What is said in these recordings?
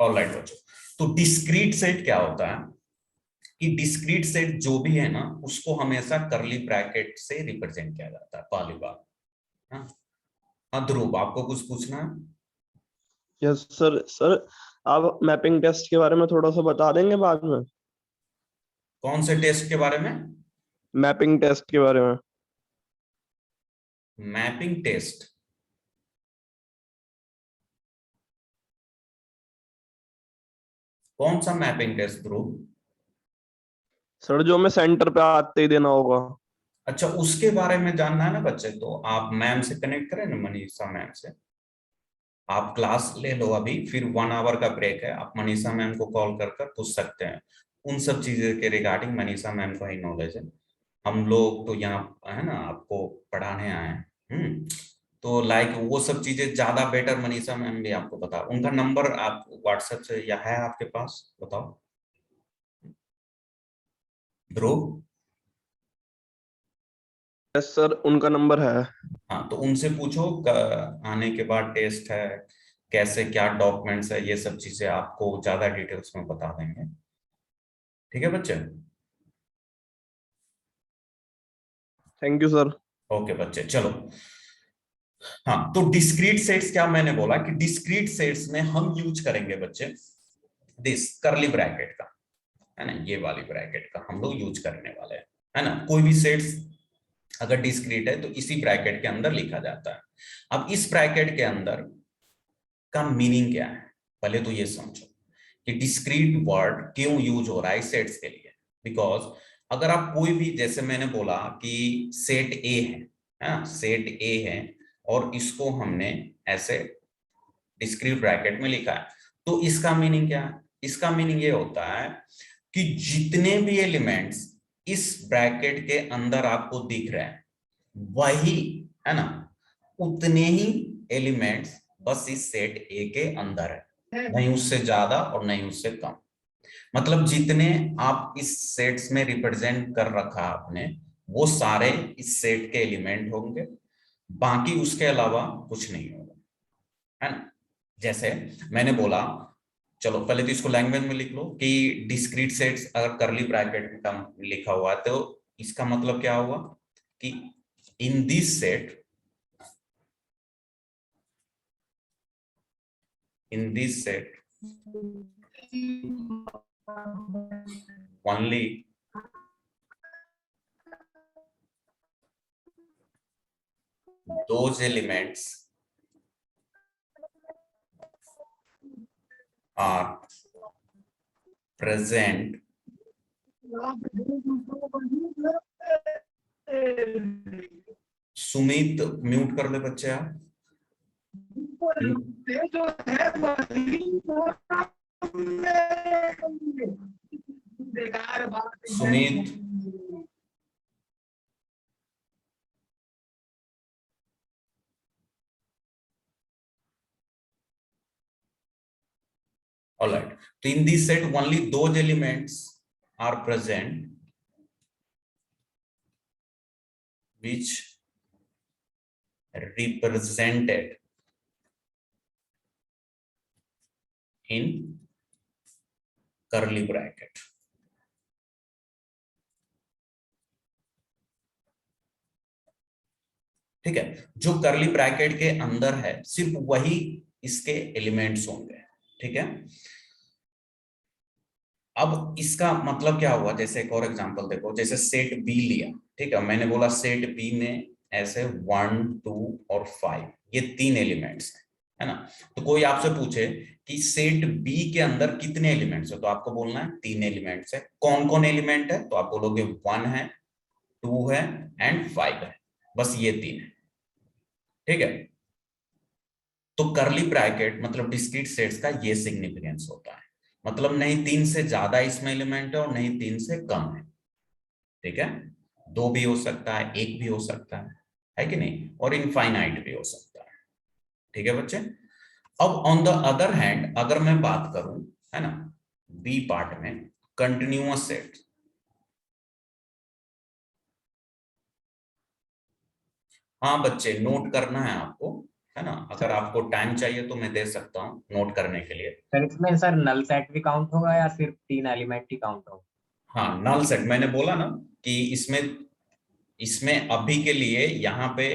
Alright बच्चों, तो discrete set क्या होता है कि डिस्क्रीट सेट जो भी है ना उसको हमेशा करली ब्रैकेट से रिप्रेजेंट किया जाता है पहली बार। हाँ, हाँ ध्रुव आपको कुछ पूछना है? Yes sir. सर आप मैपिंग टेस्ट के बारे में थोड़ा सा बता देंगे बाद में? कौन से टेस्ट के बारे में? मैपिंग टेस्ट के बारे में। Mapping test? कौन सा मैपिंग टेस्ट ध्रुव? सर जो हमें सेंटर पे आते ही देना होगा। अच्छा, उसके बारे में जानना है ना बच्चे, तो आप मैम से कनेक्ट करें ना, मनीषा मैम से। आप क्लास ले लो अभी, फिर 1 आवर का ब्रेक है, आप मनीषा मैम को कॉल कर कर पूछ सकते हैं उन सब चीजें के रिगार्डिंग। मनीषा मैम को ही नॉलेज है, हम लोग तो यहाँ है ना आपको पढ़ाने आए हैं। तो लाइक वो सब चीजें ज्यादा बेटर मनीषा मैम भी आपको बता। उनका नंबर आप व्हाट्सएप से या है आपके पास, बताओ ध्रुव। यस सर, उनका नंबर है। हाँ तो उनसे पूछो आने के बाद टेस्ट है, कैसे क्या डॉक्यूमेंट्स है, ये सब चीजें आपको ज्यादा डिटेल्स में बता देंगे। ठीक है बच्चे? Thank you sir. ओके बच्चे चलो। हाँ तो डिस्क्रीट सेट्स क्या मैंने बोला कि डिस्क्रीट सेट्स में हम यूज करेंगे बच्चे दिस करली ब्रैकेट का, है ना, ये वाली ब्रैकेट का हम लोग यूज करने वाले हैं, है ना। कोई भी सेट्स अगर डिस्क्रीट है तो इसी ब्रैकेट के अंदर लिखा जाता है। अब इस ब्रैकेट के अंदर का मीनिंग क्या है, पहले तो ये समझो कि डिस्क्रीट वर्ड क्यों यूज हो रहा है सेट्स के लिए। बिकॉज अगर आप कोई भी, जैसे मैंने बोला कि सेट ए है, सेट ए है और इसको हमने ऐसे डिस्क्रीट ब्रैकेट में लिखा है, तो इसका मीनिंग क्या है? इसका मीनिंग ये होता है कि जितने भी एलिमेंट्स इस ब्रैकेट के अंदर आपको दिख रहे हैं वही, है ना, उतने ही एलिमेंट्स बस इस सेट ए के अंदर है, नहीं उससे ज्यादा और नहीं उससे कम। मतलब जितने आप इस सेट्स में रिप्रेजेंट कर रखा आपने वो सारे इस सेट के एलिमेंट होंगे, बाकी उसके अलावा कुछ नहीं होगा, है ना। जैसे मैंने बोला, चलो पहले तो इसको लैंग्वेज में लिख लो कि डिस्क्रीट सेट्स अगर करली ब्रैकेट में लिखा हुआ है तो इसका मतलब क्या हुआ कि in this set, in this set only those elements are present। Sumit mute कर ले बच्चे आप। Sumit all right, so in this set only those elements are present which represented in curly bracket। ठीक है, जो करली ब्रैकेट के अंदर है सिर्फ वही इसके एलिमेंट्स होंगे। ठीक है, अब इसका मतलब क्या हुआ, जैसे एक और एग्जांपल देखो, जैसे सेट बी लिया। ठीक है, मैंने बोला सेट बी में ऐसे 1 2 और 5 ये 3 एलिमेंट्स है ना। तो कोई आपसे पूछे कि सेट बी के अंदर कितने एलिमेंट्स है, तो आपको बोलना है 3 एलिमेंट्स है। कौन कौन एलिमेंट है, तो आप बोलोगे 1 है, 2 है एंड 5 है, बस ये 3 है। ठीक है, तो करली ब्रैकेट मतलब डिस्क्रीट सेट्स का ये सिग्निफिकेंस होता है, मतलब नहीं 3 से ज्यादा इसमें एलिमेंट है और नहीं 3 से कम है। ठीक है, 2 भी हो सकता है, 1 भी हो सकता है कि नहीं, और इनफाइनाइट भी हो सकता है। ठीक है बच्चे, अब ऑन द अदर हैंड अगर मैं बात करूं, है ना, बी पार्ट में कंटिन्यूअस सेट। हाँ बच्चे नोट करना है आपको है ना। अगर आपको टाइम चाहिए तो मैं दे सकता हूँ नोट करने के लिए। सर इसमें सर नल सेट भी काउंट होगा या सिर्फ 3 एलिमेंट ही काउंट होगा? हाँ, नल सेट मैंने बोला ना कि इसमें इसमें अभी के लिए यहाँ पे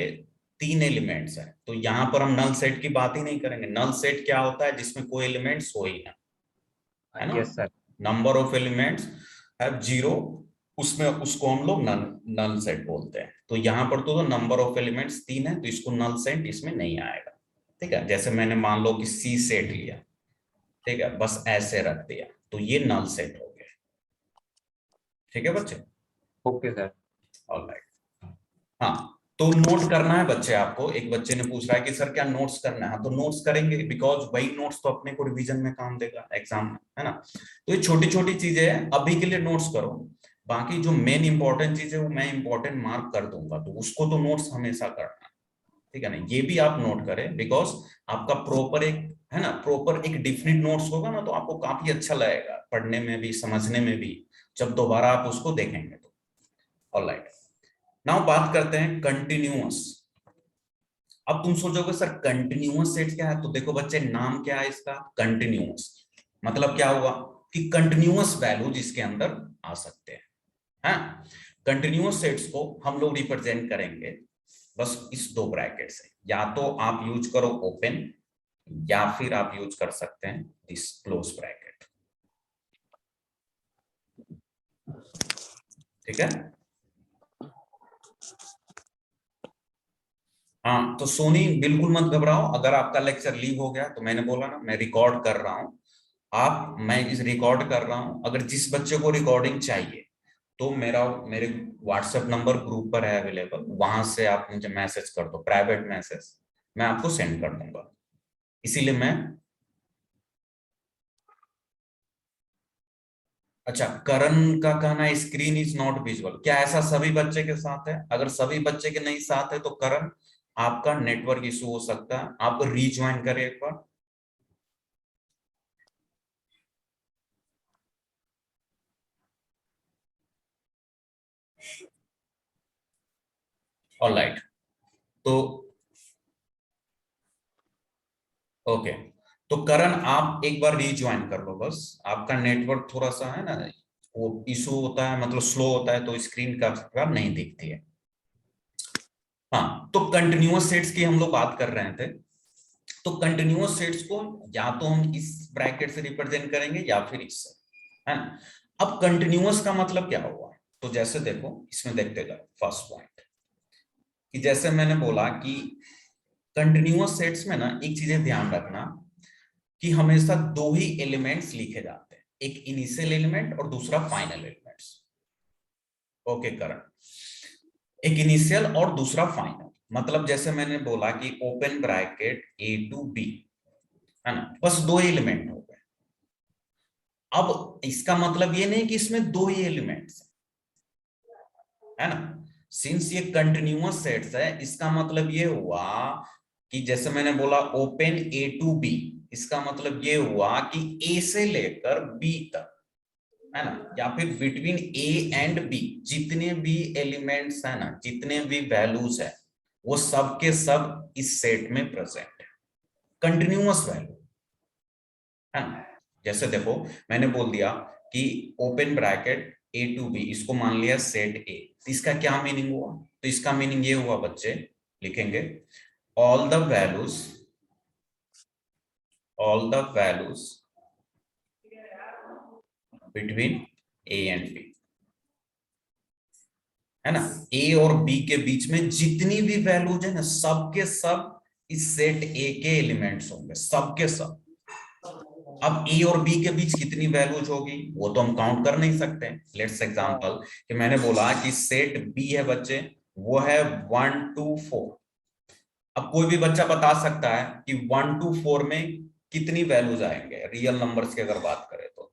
3 एलिमेंट्स हैं, तो यहाँ पर हम नल सेट की बात ही नहीं करेंगे। नल सेट क्या होता है? जिसमें कोई एलिमेंट्स हो ही ना, है ना। Yes sir. Number of elements है 0, उसमें उसको हम लोग नल नल सेट बोलते हैं। तो यहाँ पर तो नंबर ऑफ एलिमेंट्स 3 है, तो इसको नल सेट इसमें नहीं आएगा। ठीक है, जैसे मैंने मान लो कि सी सेट लिया, ठीक है, बस ऐसे रख दिया, तो ये नल सेट हो गया। ठीक है बच्चे। Okay sir. ऑलराइट। हाँ, तो नोट करना है बच्चे आपको। एक बच्चे ने पूछ रहा है कि सर क्या नोट्स करना है? हाँ, तो नोट्स करेंगे, बिकॉज वही नोट्स तो अपने को रिवीजन में काम देगा एग्जाम में, है ना। तो ये छोटी छोटी चीजें हैं, अभी के लिए नोट्स करो। बाकी जो मेन इंपॉर्टेंट चीज है वो मैं इंपॉर्टेंट मार्क कर दूंगा, तो उसको तो नोट्स हमेशा करना, ठीक है ना। ये भी आप नोट करें, बिकॉज आपका प्रॉपर एक, है ना, प्रॉपर एक डिफिनिट नोट्स होगा ना, तो आपको काफी अच्छा लगेगा पढ़ने में भी, समझने में भी, जब दोबारा आप उसको देखेंगे तो। ऑलराइट, नाउ बात करते हैं कंटिन्यूअस। अब तुम सोचोगे सर कंटिन्यूअस सेट क्या है? तो देखो बच्चे, नाम क्या है इसका? कंटिन्यूअस। मतलब क्या होगा कि कंटिन्यूअस वैल्यू जिसके अंदर आ सकते हैं, हाँ। कंटिन्यूअस सेट्स को हम लोग रिप्रेजेंट करेंगे बस इस 2 ब्रैकेट से। या तो आप यूज करो ओपन, या फिर आप यूज कर सकते हैं दिस क्लोज ब्रैकेट। ठीक है। हाँ, तो सोनी बिल्कुल मत घबराओ, अगर आपका लेक्चर लीव हो गया तो मैंने बोला ना, मैं रिकॉर्ड कर रहा हूँ। मैं इस रिकॉर्ड कर रहा हूँ, अगर जिस बच्चे को रिकॉर्डिंग चाहिए तो मेरे व्हाट्सएप नंबर ग्रुप पर है अवेलेबल, वहां से आप मुझे मैसेज कर दो, प्राइवेट मैसेज, मैं आपको सेंड कर दूंगा। इसीलिए मैं, अच्छा, करण का कहना है स्क्रीन इज नॉट विजुअल। क्या ऐसा सभी बच्चे के साथ है? अगर सभी बच्चे के नहीं साथ है तो करण, आपका नेटवर्क इशू हो सकता है, आप रीज्वाइन करें एक बार। ऑलराइट, तो ओके, तो करण आप एक बार रीज्वाइन कर लो बस। आपका नेटवर्क थोड़ा सा है ना, वो इशू होता है, मतलब स्लो होता है, तो स्क्रीन का नहीं दिखती है। हाँ, तो कंटिन्यूअस सेट्स की हम लोग बात कर रहे थे। तो कंटिन्यूअस सेट्स को या तो हम इस ब्रैकेट से रिप्रेजेंट करेंगे या फिर इससे, है ना। अब कंटिन्यूअस का मतलब क्या हुआ? तो जैसे देखो, इसमें देखते जाओ फर्स्ट पॉइंट, कि जैसे मैंने बोला कि कंटिन्यूअस सेट्स में ना एक चीजें ध्यान रखना, कि हमेशा 2 ही एलिमेंट्स लिखे जाते हैं, एक इनिशियल एलिमेंट और दूसरा फाइनल एलिमेंट्स। ओके करण, एक इनिशियल और दूसरा फाइनल, मतलब जैसे मैंने बोला कि open bracket A to B, है ना, बस 2 एलिमेंट हो गए। अब इसका मतलब ये नहीं कि इसमें 2 ही एलिमेंट्स है ना। सिंस ये कंटिन्यूअस सेट्स है, इसका मतलब ये हुआ कि जैसे मैंने बोला ओपन ए टू बी, इसका मतलब ये हुआ कि ए से लेकर बी तक, है ना, या फिर बिटवीन ए एंड बी जितने भी एलिमेंट्स है ना, जितने भी वैल्यूज है, वो सब के सब इस सेट में प्रेजेंट है, कंटिन्यूअस वैल्यू, है ना। जैसे देखो, मैंने बोल दिया कि open bracket A to B, इसको मान लिया सेट ए, तो इसका क्या मीनिंग हुआ? तो इसका मीनिंग ये हुआ बच्चे, लिखेंगे all the values, all the values between A and B, है ना। ए और बी के बीच में जितनी भी वैल्यूज है ना, सब के सब इस सेट ए के एलिमेंट्स होंगे, सब के सब। अब ए और बी के बीच कितनी वैल्यूज होगी वो तो हम काउंट कर नहीं सकते। लेट्स एग्जांपल कि मैंने बोला कि सेट बी है बच्चे, वो है 1 to 4। अब कोई भी बच्चा बता सकता है कि 1 to 4 में कितनी वैल्यूज आएंगे रियल नंबर्स की अगर बात करें तो?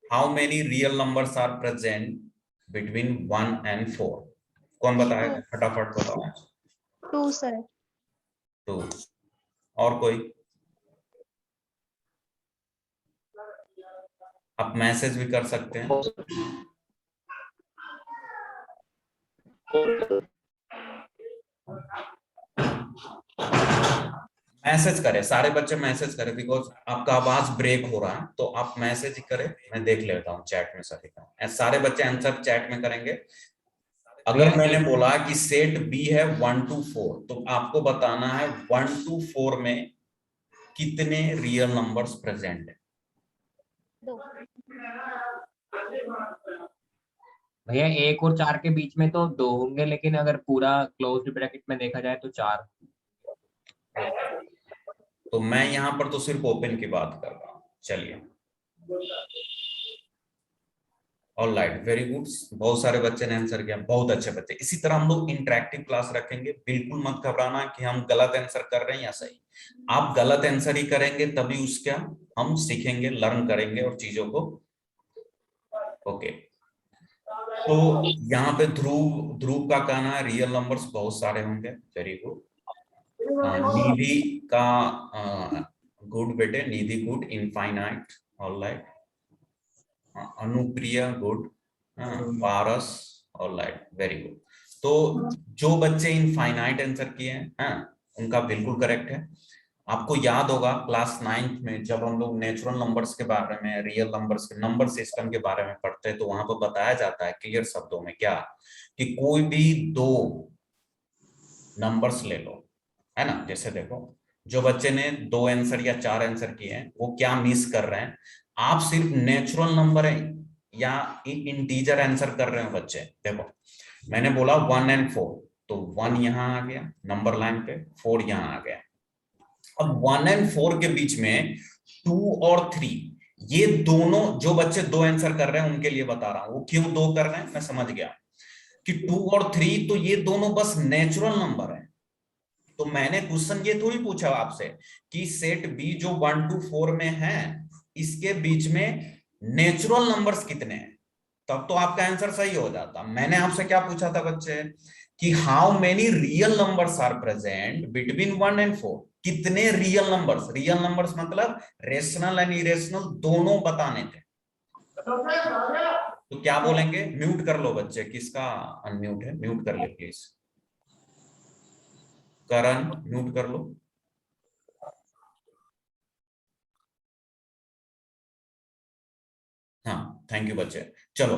How many real numbers are present between 1 and 4? कौन बताएगा? फटाफट बताओ। 2 सर। 2। और कोई? आप मैसेज भी कर सकते हैं। मैसेज करें, सारे बच्चे मैसेज करें, बिकॉज आपका आवाज ब्रेक हो रहा है, तो आप मैसेज ही करें, मैं देख लेता हूँ चैट में सभी का। सारे बच्चे आंसर चैट में करेंगे। अगर भैया मैंने बोला कि सेट बी है 1 to 4, तो आपको बताना है 1 to 4 में कितने रियल नंबर्स प्रेजेंट है। भैया 1 और 4 के बीच में तो 2 होंगे, लेकिन अगर पूरा क्लोज्ड ब्रैकेट में देखा जाए तो 4। तो मैं यहां पर तो सिर्फ ओपन की बात कर रहा हूं। चलिए, ऑल राइट, वेरी गुड, बहुत सारे बच्चे ने आंसर किया, बहुत अच्छे बच्चे। इसी तरह हम लोग इंटरेक्टिव क्लास रखेंगे, बिल्कुल मत घबराना कि हम गलत आंसर कर रहे हैं या सही। आप गलत आंसर ही करेंगे तभी उसका हम सीखेंगे, लर्न करेंगे और चीजों को। ओके, तो यहाँ पे ध्रुव ध्रुव का कहना है रियल नंबर्स बहुत सारे होंगे, वेरी गुड। निधि का गुड बेटे, Nidhi good, infinite, all right. Anupriya good, Paras, all right, very good. तो जो बच्चे इनफाइनाइट आंसर किए हैं उनका बिल्कुल करेक्ट है। आपको याद होगा क्लास 9th में जब हम लोग नेचुरल नंबर्स के बारे में, रियल नंबर्स के नंबर सिस्टम के बारे में पढ़ते हैं, तो वहां पर बताया जाता है क्लियर शब्दों में क्या, कि कोई भी दो नंबर्स ले लो, है ना। जैसे देखो, जो बच्चे ने 2 आंसर या 4 आंसर किए हैं वो क्या मिस कर रहे हैं, आप सिर्फ नेचुरल नंबर है या इंटीजर आंसर कर रहे हो बच्चे। देखो मैंने बोला 1 और 4, तो 1 यहां आ गया नंबर लाइन पे, 4 यहां आ गया। अब 1 और 4 के बीच में 2 और 3, ये दोनों जो बच्चे 2 आंसर कर रहे हैं उनके लिए बता रहा हूं, वो क्यों 2 कर रहे हैं मैं समझ गया कि 2 और 3 तो ये दोनों बस नेचुरल नंबर है। तो मैंने क्वेश्चन ये थोड़ी पूछा आपसे कि सेट बी जो 1 to 4 में है इसके बीच में नेचुरल नंबर्स कितने हैं, तब तो आपका आंसर सही हो जाता। मैंने आपसे क्या पूछा था बच्चे कि how many real numbers are present between 1 और 4, कितने रियल नंबर्स मतलब रेशनल एंड इरेशनल दोनों बताने थे। तो क्या बोलेंगे, म्यूट कर लो बच्चे, किसका अनम्यूट है, म्यूट कर ले प्लीज। करण म्यूट कर लो। हाँ, थैंक यू बच्चे। चलो,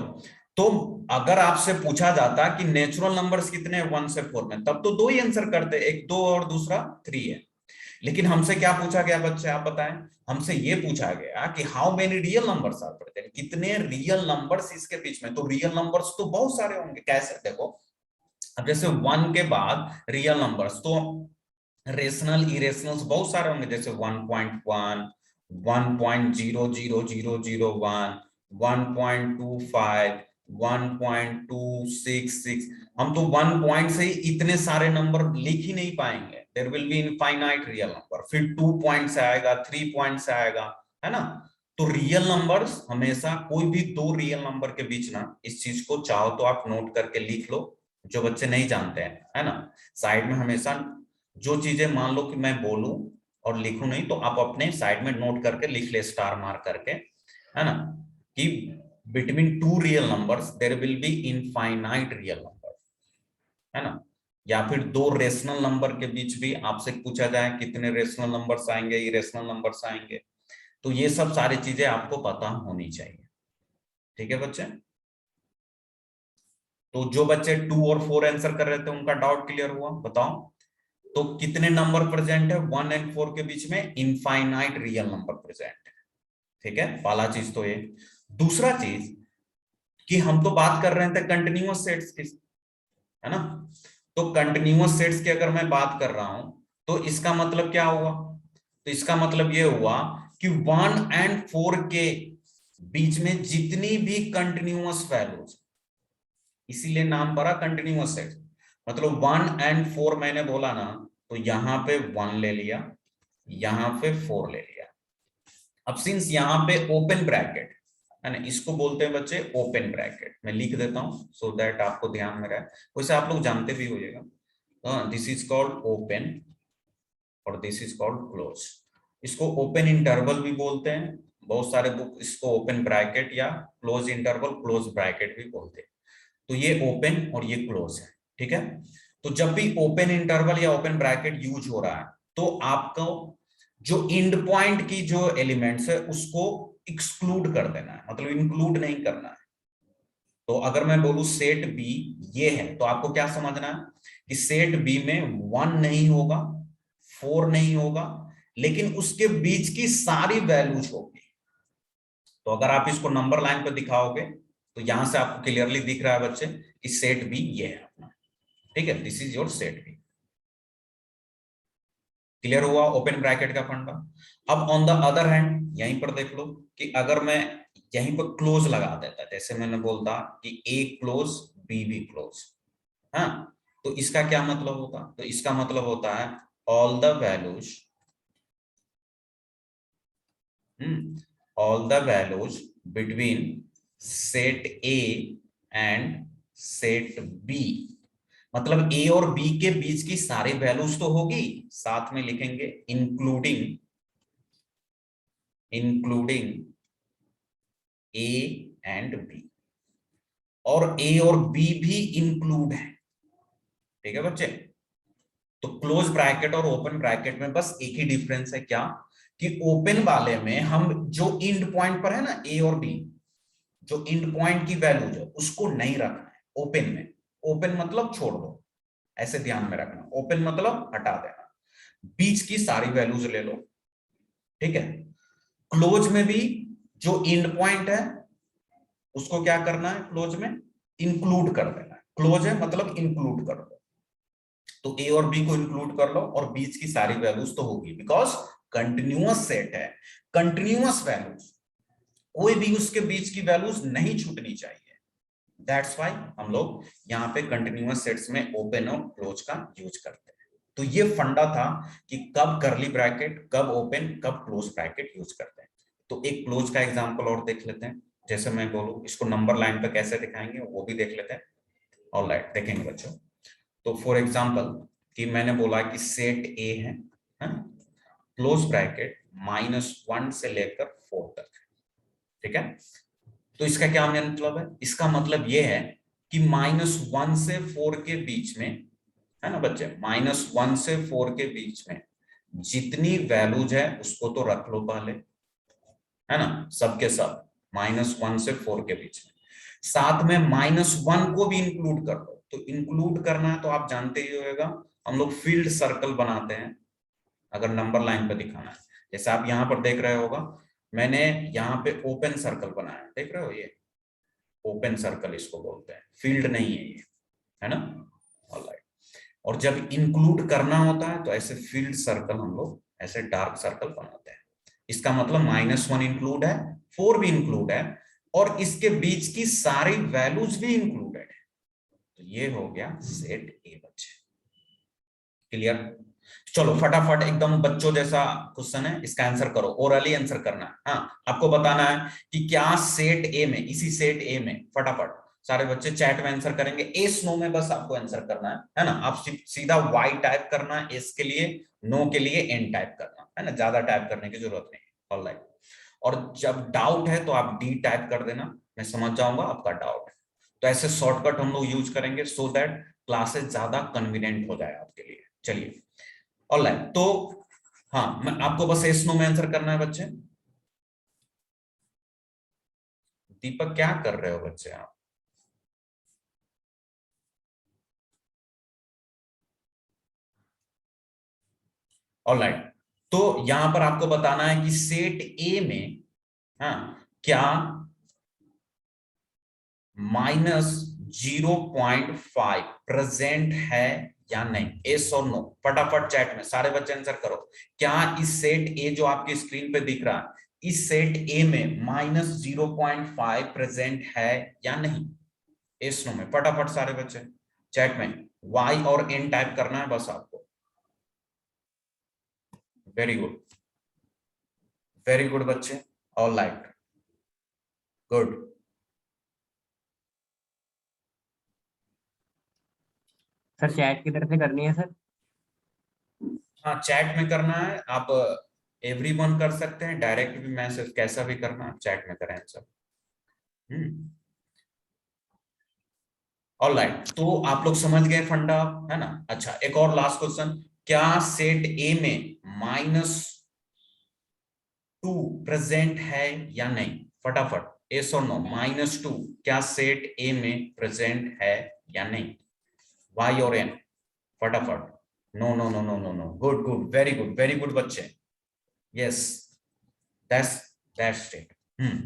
तो अगर आपसे पूछा जाता कि नेचुरल नंबर्स कितने हैं 1 से 4 में, तब तो 2 ही आंसर करते, एक 2 और दूसरा 3 है। लेकिन हमसे क्या पूछा गया बच्चे, आप बताएं। हमसे ये पूछा गया कि how many real numbers are present, कितने रियल नंबर्स इसके बीच में। तो रियल नंबर्स तो बहुत सारे होंगे, कैसे देखो, अब जैसे 1 के बाद रियल नंबर्स तो रेशनल इरेशनल्स बहुत सारे होंगे, जैसे 1.1, 1.00001, 1.25, 1.266। हम तो 1 पॉइंट से ही इतने सारे नंबर लिख ही नहीं पाएंगे, there will be infinite real number. फिर 2 पॉइंट से आएगा, 3 पॉइंट से आएगा, है ना। तो रियल नंबर्स हमेशा, कोई भी 2 रियल नंबर के बीच ना, इस चीज को चाहो तो आप नोट करके लिख लो, जो बच्चे नहीं जानते हैं, है ना। साइड में हमेशा जो चीजें मान लो कि मैं बोलूं और लिखूं नहीं, तो आप अपने साइड में नोट करके लिख ले, स्टार मार्क करके, है ना, कि between 2 real numbers there will be infinite real number, है ना। या फिर 2 रेशनल नंबर के बीच भी आपसे पूछा जाए कितने रेशनल नंबर्स आएंगे, इरेशनल नंबर्स आएंगे। तो ये सब सारी चीजें आपको पता होनी चाहिए, ठीक है बच्चे। तो जो बच्चे 2 और 4 आंसर कर रहे थे उनका डाउट क्लियर हुआ, बताओ। तो कितने नंबर प्रेजेंट है 1 और 4 के बीच में, इनफाइनाइट रियल नंबर प्रेजेंट है, ठीक है। पहला चीज तो ये। दूसरा चीज कि हम तो बात कर रहे थे कंटिन्यूअस सेट्स की, है ना। तो कंटिन्यूअस सेट्स की अगर मैं बात कर रहा हूं तो इसका मतलब क्या हुआ, तो इसका मतलब ये हुआ कि 1 और 4 के बीच में जितनी भी कंटिन्यूअस वैल्यूज, इसीलिए नाम पड़ा कंटिन्यूअस सेट। मतलब 1 और 4 मैंने बोला ना, तो यहां पे 1 ले लिया, यहां पे 4 ले लिया। अब सिंस यहां पे ओपन ब्रैकेट है ना, इसको बोलते हैं बच्चे ओपन ब्रैकेट। मैं लिख देता हूं सो दैट आपको ध्यान में रहे, वैसे आप लोग जानते भी होइएगा। दिस इज कॉल्ड ओपन और दिस इज कॉल्ड क्लोज। इसको ओपन इंटरवल भी बोलते हैं, बहुत सारे बुक इसको ओपन ब्रैकेट या क्लोज इंटरवल, क्लोज ब्रैकेट भी बोलते हैं। तो ये ओपन और ये क्लोज है, ठीक है। तो जब भी ओपन इंटरवल या ओपन ब्रैकेट यूज हो रहा है तो आपको जो एंड पॉइंट की जो एलिमेंट्स है उसको एक्सक्लूड कर देना है, मतलब इंक्लूड नहीं करना है। तो अगर मैं बोलूं सेट बी ये है, तो आपको क्या समझना है कि सेट बी में 1 नहीं होगा, 4 नहीं होगा, लेकिन उसके बीच की सारी वैल्यूज होगी। तो अगर आप इसको नंबर लाइन पर दिखाओगे तो यहां से आपको क्लियरली दिख रहा है बच्चे कि सेट बी ये है अपना, ठीक है, this is your set B. Clear हुआ ओपन ब्रैकेट का फंडा। अब ऑन द अदर हैंड यहीं पर देख लो कि अगर मैं यहीं पर क्लोज लगा देता, जैसे मैंने बोलता कि ए क्लोज बी भी क्लोज, हाँ, तो इसका क्या मतलब होगा? तो इसका मतलब होता है all the values, all the values between set A and set B, मतलब A और B के बीच की सारी वैल्यूज तो होगी, साथ में लिखेंगे इंक्लूडिंग A एंड B, और A और B भी इंक्लूड है, ठीक है बच्चे। तो क्लोज ब्रैकेट और ओपन ब्रैकेट में बस एक ही डिफरेंस है, क्या कि ओपन वाले में हम जो एंड पॉइंट पर है ना ए और बी, जो एंड पॉइंट की वैल्यूज है उसको नहीं रखना है ओपन में। ओपन मतलब छोड़ दो, ऐसे ध्यान में रखना, ओपन मतलब हटा देना, बीच की सारी वैल्यूज ले लो, ठीक है। क्लोज में भी जो एंड पॉइंट है उसको क्या करना है, क्लोज में इंक्लूड कर देना है, क्लोज है मतलब इंक्लूड कर दो। तो ए और बी को इंक्लूड कर लो और बीच की सारी वैल्यूज तो होगी, बिकॉज कंटिन्यूअस सेट है, कंटिन्यूअस वैल्यूज, कोई भी उसके बीच की वैल्यूज नहीं छूटनी चाहिए। दैट्स व्हाई हम लोग यहाँ पे कंटिन्यूअस सेट्स में ओपन और क्लोज का यूज करते हैं। तो ये फंडा था कि कब कर्ली ब्रैकेट, कब ओपन, कब क्लोज ब्रैकेट यूज करते हैं। तो एक क्लोज का एग्जांपल और देख लेते हैं, जैसे मैं बोलूं इसको नंबर लाइन पे कैसे दिखाएंगे वो भी देख लेते हैं। ऑलराइट, देखेंगे बच्चों। तो फॉर एग्जांपल कि मैंने बोला कि सेट ए है, क्लोज ब्रैकेट -1 से लेकर 4 तक, ठीक है। तो इसका क्या मतलब है? इसका मतलब यह है कि -1 से 4 के बीच में, है ना बच्चे, -1 से 4 के बीच में जितनी वैल्यूज है उसको तो रख लो पहले, है ना, सबके सब -1 से 4 के बीच में, साथ में -1 को भी इंक्लूड कर दो। तो इंक्लूड करना है तो आप जानते ही होगा, हम लोग फील्ड सर्कल बनाते हैं अगर नंबर लाइन पे दिखाना है। जैसे आप यहाँ पर देख रहे होगा, मैंने यहाँ पे ओपन सर्कल बनाया, देख रहे हो, ये ओपन सर्कल इसको बोलते हैं, फील्ड नहीं है ये, है ना। ऑलराइट, और जब इंक्लूड करना होता है तो ऐसे फील्ड सर्कल हम लोग ऐसे डार्क सर्कल बनाते हैं। इसका मतलब -1 इंक्लूड है, 4 भी इंक्लूड है, और इसके बीच की सारी वैल्यूज भी इंक्लूडेड है। तो ये हो गया सेट ए बच्चे। क्लियर? चलो फटाफट एकदम बच्चों जैसा क्वेश्चन है, इसका आंसर करो, ओरली आंसर करना है। हाँ, आपको बताना है कि क्या सेट ए में, इसी सेट ए में, फटाफट सारे बच्चे चैट में आंसर करेंगे। एस नो में बस आपको आंसर करना है ना। आप सीधा वाई टाइप करना है एस के लिए, नो के लिए एन टाइप करना है ना, ज्यादा टाइप करने की जरूरत नहीं। ऑलराइट, और जब डाउट है तो आप डी टाइप कर देना, मैं समझ जाऊंगा आपका डाउट है। तो ऐसे शॉर्टकट हम लोग यूज करेंगे सो दैट क्लासेस ज्यादा कन्वीनियंट हो जाए आपके लिए। चलिए, ऑलराइट, तो हाँ, मैं आपको बस यस नो में आंसर करना है बच्चे। दीपक क्या कर रहे हो बच्चे आप? ऑलराइट, तो यहां पर आपको बताना है कि सेट ए में, हाँ, क्या -0.5 प्रेजेंट है या नहीं, एस और नो। फटाफट चैट में सारे बच्चे आंसर करो। क्या इस सेट ए जो आपकी स्क्रीन पे दिख रहा है, इस सेट ए में -0.5 प्रेजेंट है या नहीं? एस नो में फटाफट सारे बच्चे चैट में वाई और एन टाइप करना है बस आपको। वेरी गुड, वेरी गुड बच्चे, all right, good. Sir chat किधर से करनी है सर? हाँ, चैट में करना है आप, एवरीवन कर सकते हैं, डायरेक्ट भी मैसेज कैसा भी करना है, चैट में करें सब। ऑलराइट, तो आप लोग समझ गए फंडा, है ना। अच्छा, एक और लास्ट क्वेश्चन, क्या सेट ए में -2 प्रेजेंट है या नहीं? फटाफट, यस और नो। -2 क्या सेट ए में प्रेजेंट है या नहीं? वाई और एन? फटाफट। No no no no no no, good good, very good बच्चे, yes, that's that's it.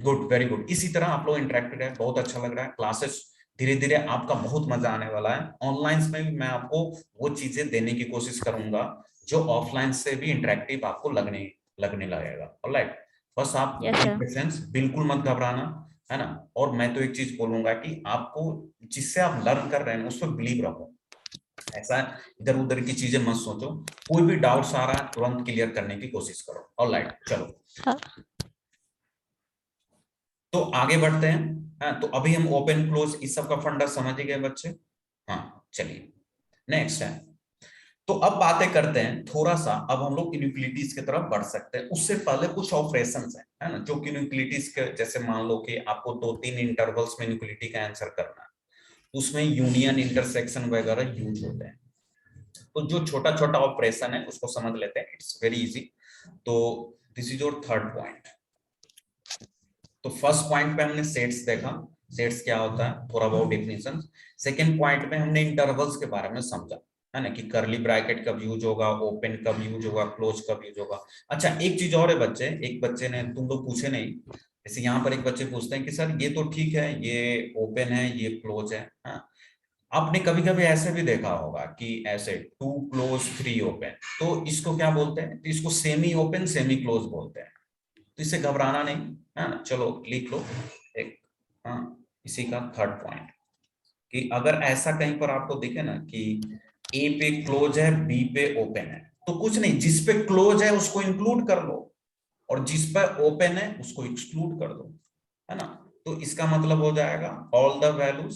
Good, very good. इसी तरह आप लोग इंटरेक्टेड है, बहुत अच्छा लग रहा है। क्लासेस धीरे धीरे आपका बहुत मजा आने वाला है। ऑनलाइन में भी मैं आपको वो चीजें देने की कोशिश करूंगा जो ऑफलाइन से भी इंटरेक्टिव आपको लगने लगने लगेगा। ऑलराइट, बस आप यस सर। पेशेंस, बिल्कुल मत घबराना, है ना। और मैं तो एक चीज बोलूंगा कि आपको जिससे आप लर्न कर रहे हैं उस पर बिलीव रखो, ऐसा इधर उधर की चीजें मत सोचो। कोई भी डाउट्स आ रहा है तुरंत क्लियर करने की कोशिश करो। ऑलराइट, चलो हाँ। तो आगे बढ़ते हैं। हाँ, तो अभी हम ओपन क्लोज इस सब का फंडा समझ गए बच्चे। हाँ चलिए, नेक्स्ट है। तो अब बातें करते हैं थोड़ा सा, अब हम लोग इनइक्वालिटीज की तरफ बढ़ सकते हैं। उससे पहले कुछ ऑपरेशंस हैं, है ना, जो कि इनइक्वालिटीज के, जैसे मान लो कि आपको 2-3 इंटरवल्स में इनइक्वालिटी का आंसर करना है, उसमें यूनियन, इंटरसेक्शन वगैरह यूज होते हैं। तो जो छोटा छोटा ऑपरेशन है उसको समझ लेते हैं, इट्स वेरी इजी। तो this is your third point. तो फर्स्ट पॉइंट पे हमने सेट्स देखा, सेट्स क्या होता है, थोड़ा बहुत डेफिनेशन। सेकंड पॉइंट में हमने इंटरवल्स के बारे में समझा, है ना, कि कर्ली ब्रैकेट कब यूज होगा, ओपन कब यूज होगा, क्लोज कब यूज होगा। अच्छा, एक चीज और है बच्चे, एक बच्चे ने, तुम लोग पूछे नहीं, जैसे यहाँ पर एक बच्चे पूछते हैं कि सर ये तो ठीक है, ये ओपन है, ये क्लोज है। हाँ, आपने कभी कभी ऐसे भी देखा होगा कि ऐसे 2 क्लोज 3 ओपन, तो इसको क्या बोलते हैं? तो इसको सेमी ओपन सेमी क्लोज बोलते हैं। तो इससे घबराना नहीं, है ना। चलो लिख लो एक, हाँ, इसी का थर्ड पॉइंट, कि अगर ऐसा कहीं पर आपको दिखे ना कि ए पे क्लोज है, बी पे ओपन है, तो कुछ नहीं, जिस पे क्लोज है उसको इंक्लूड कर लो और जिस पे ओपन है उसको एक्सक्लूड कर दो, है ना। तो इसका मतलब हो जाएगा ऑल द वैल्यूज,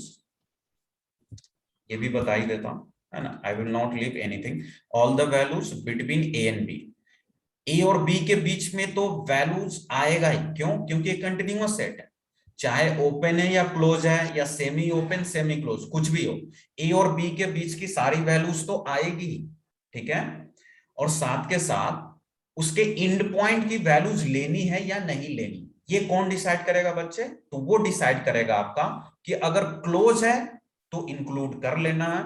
ये भी बता ही देता हूं, है ना, I will not leave anything, all the values between A and B. A और बी के बीच में तो वैल्यूज आएगा ही, क्यों? क्योंकि एक कंटिन्यूअस सेट है, चाहे ओपन है या क्लोज है या सेमी ओपन सेमी क्लोज, कुछ भी हो, ए और बी के बीच की सारी वैल्यूज तो आएगी ही, ठीक है। और साथ के साथ उसके एंड पॉइंट की वैल्यूज लेनी है या नहीं लेनी, ये कौन डिसाइड करेगा बच्चे? तो वो डिसाइड करेगा आपका, कि अगर क्लोज है तो इंक्लूड कर लेना है,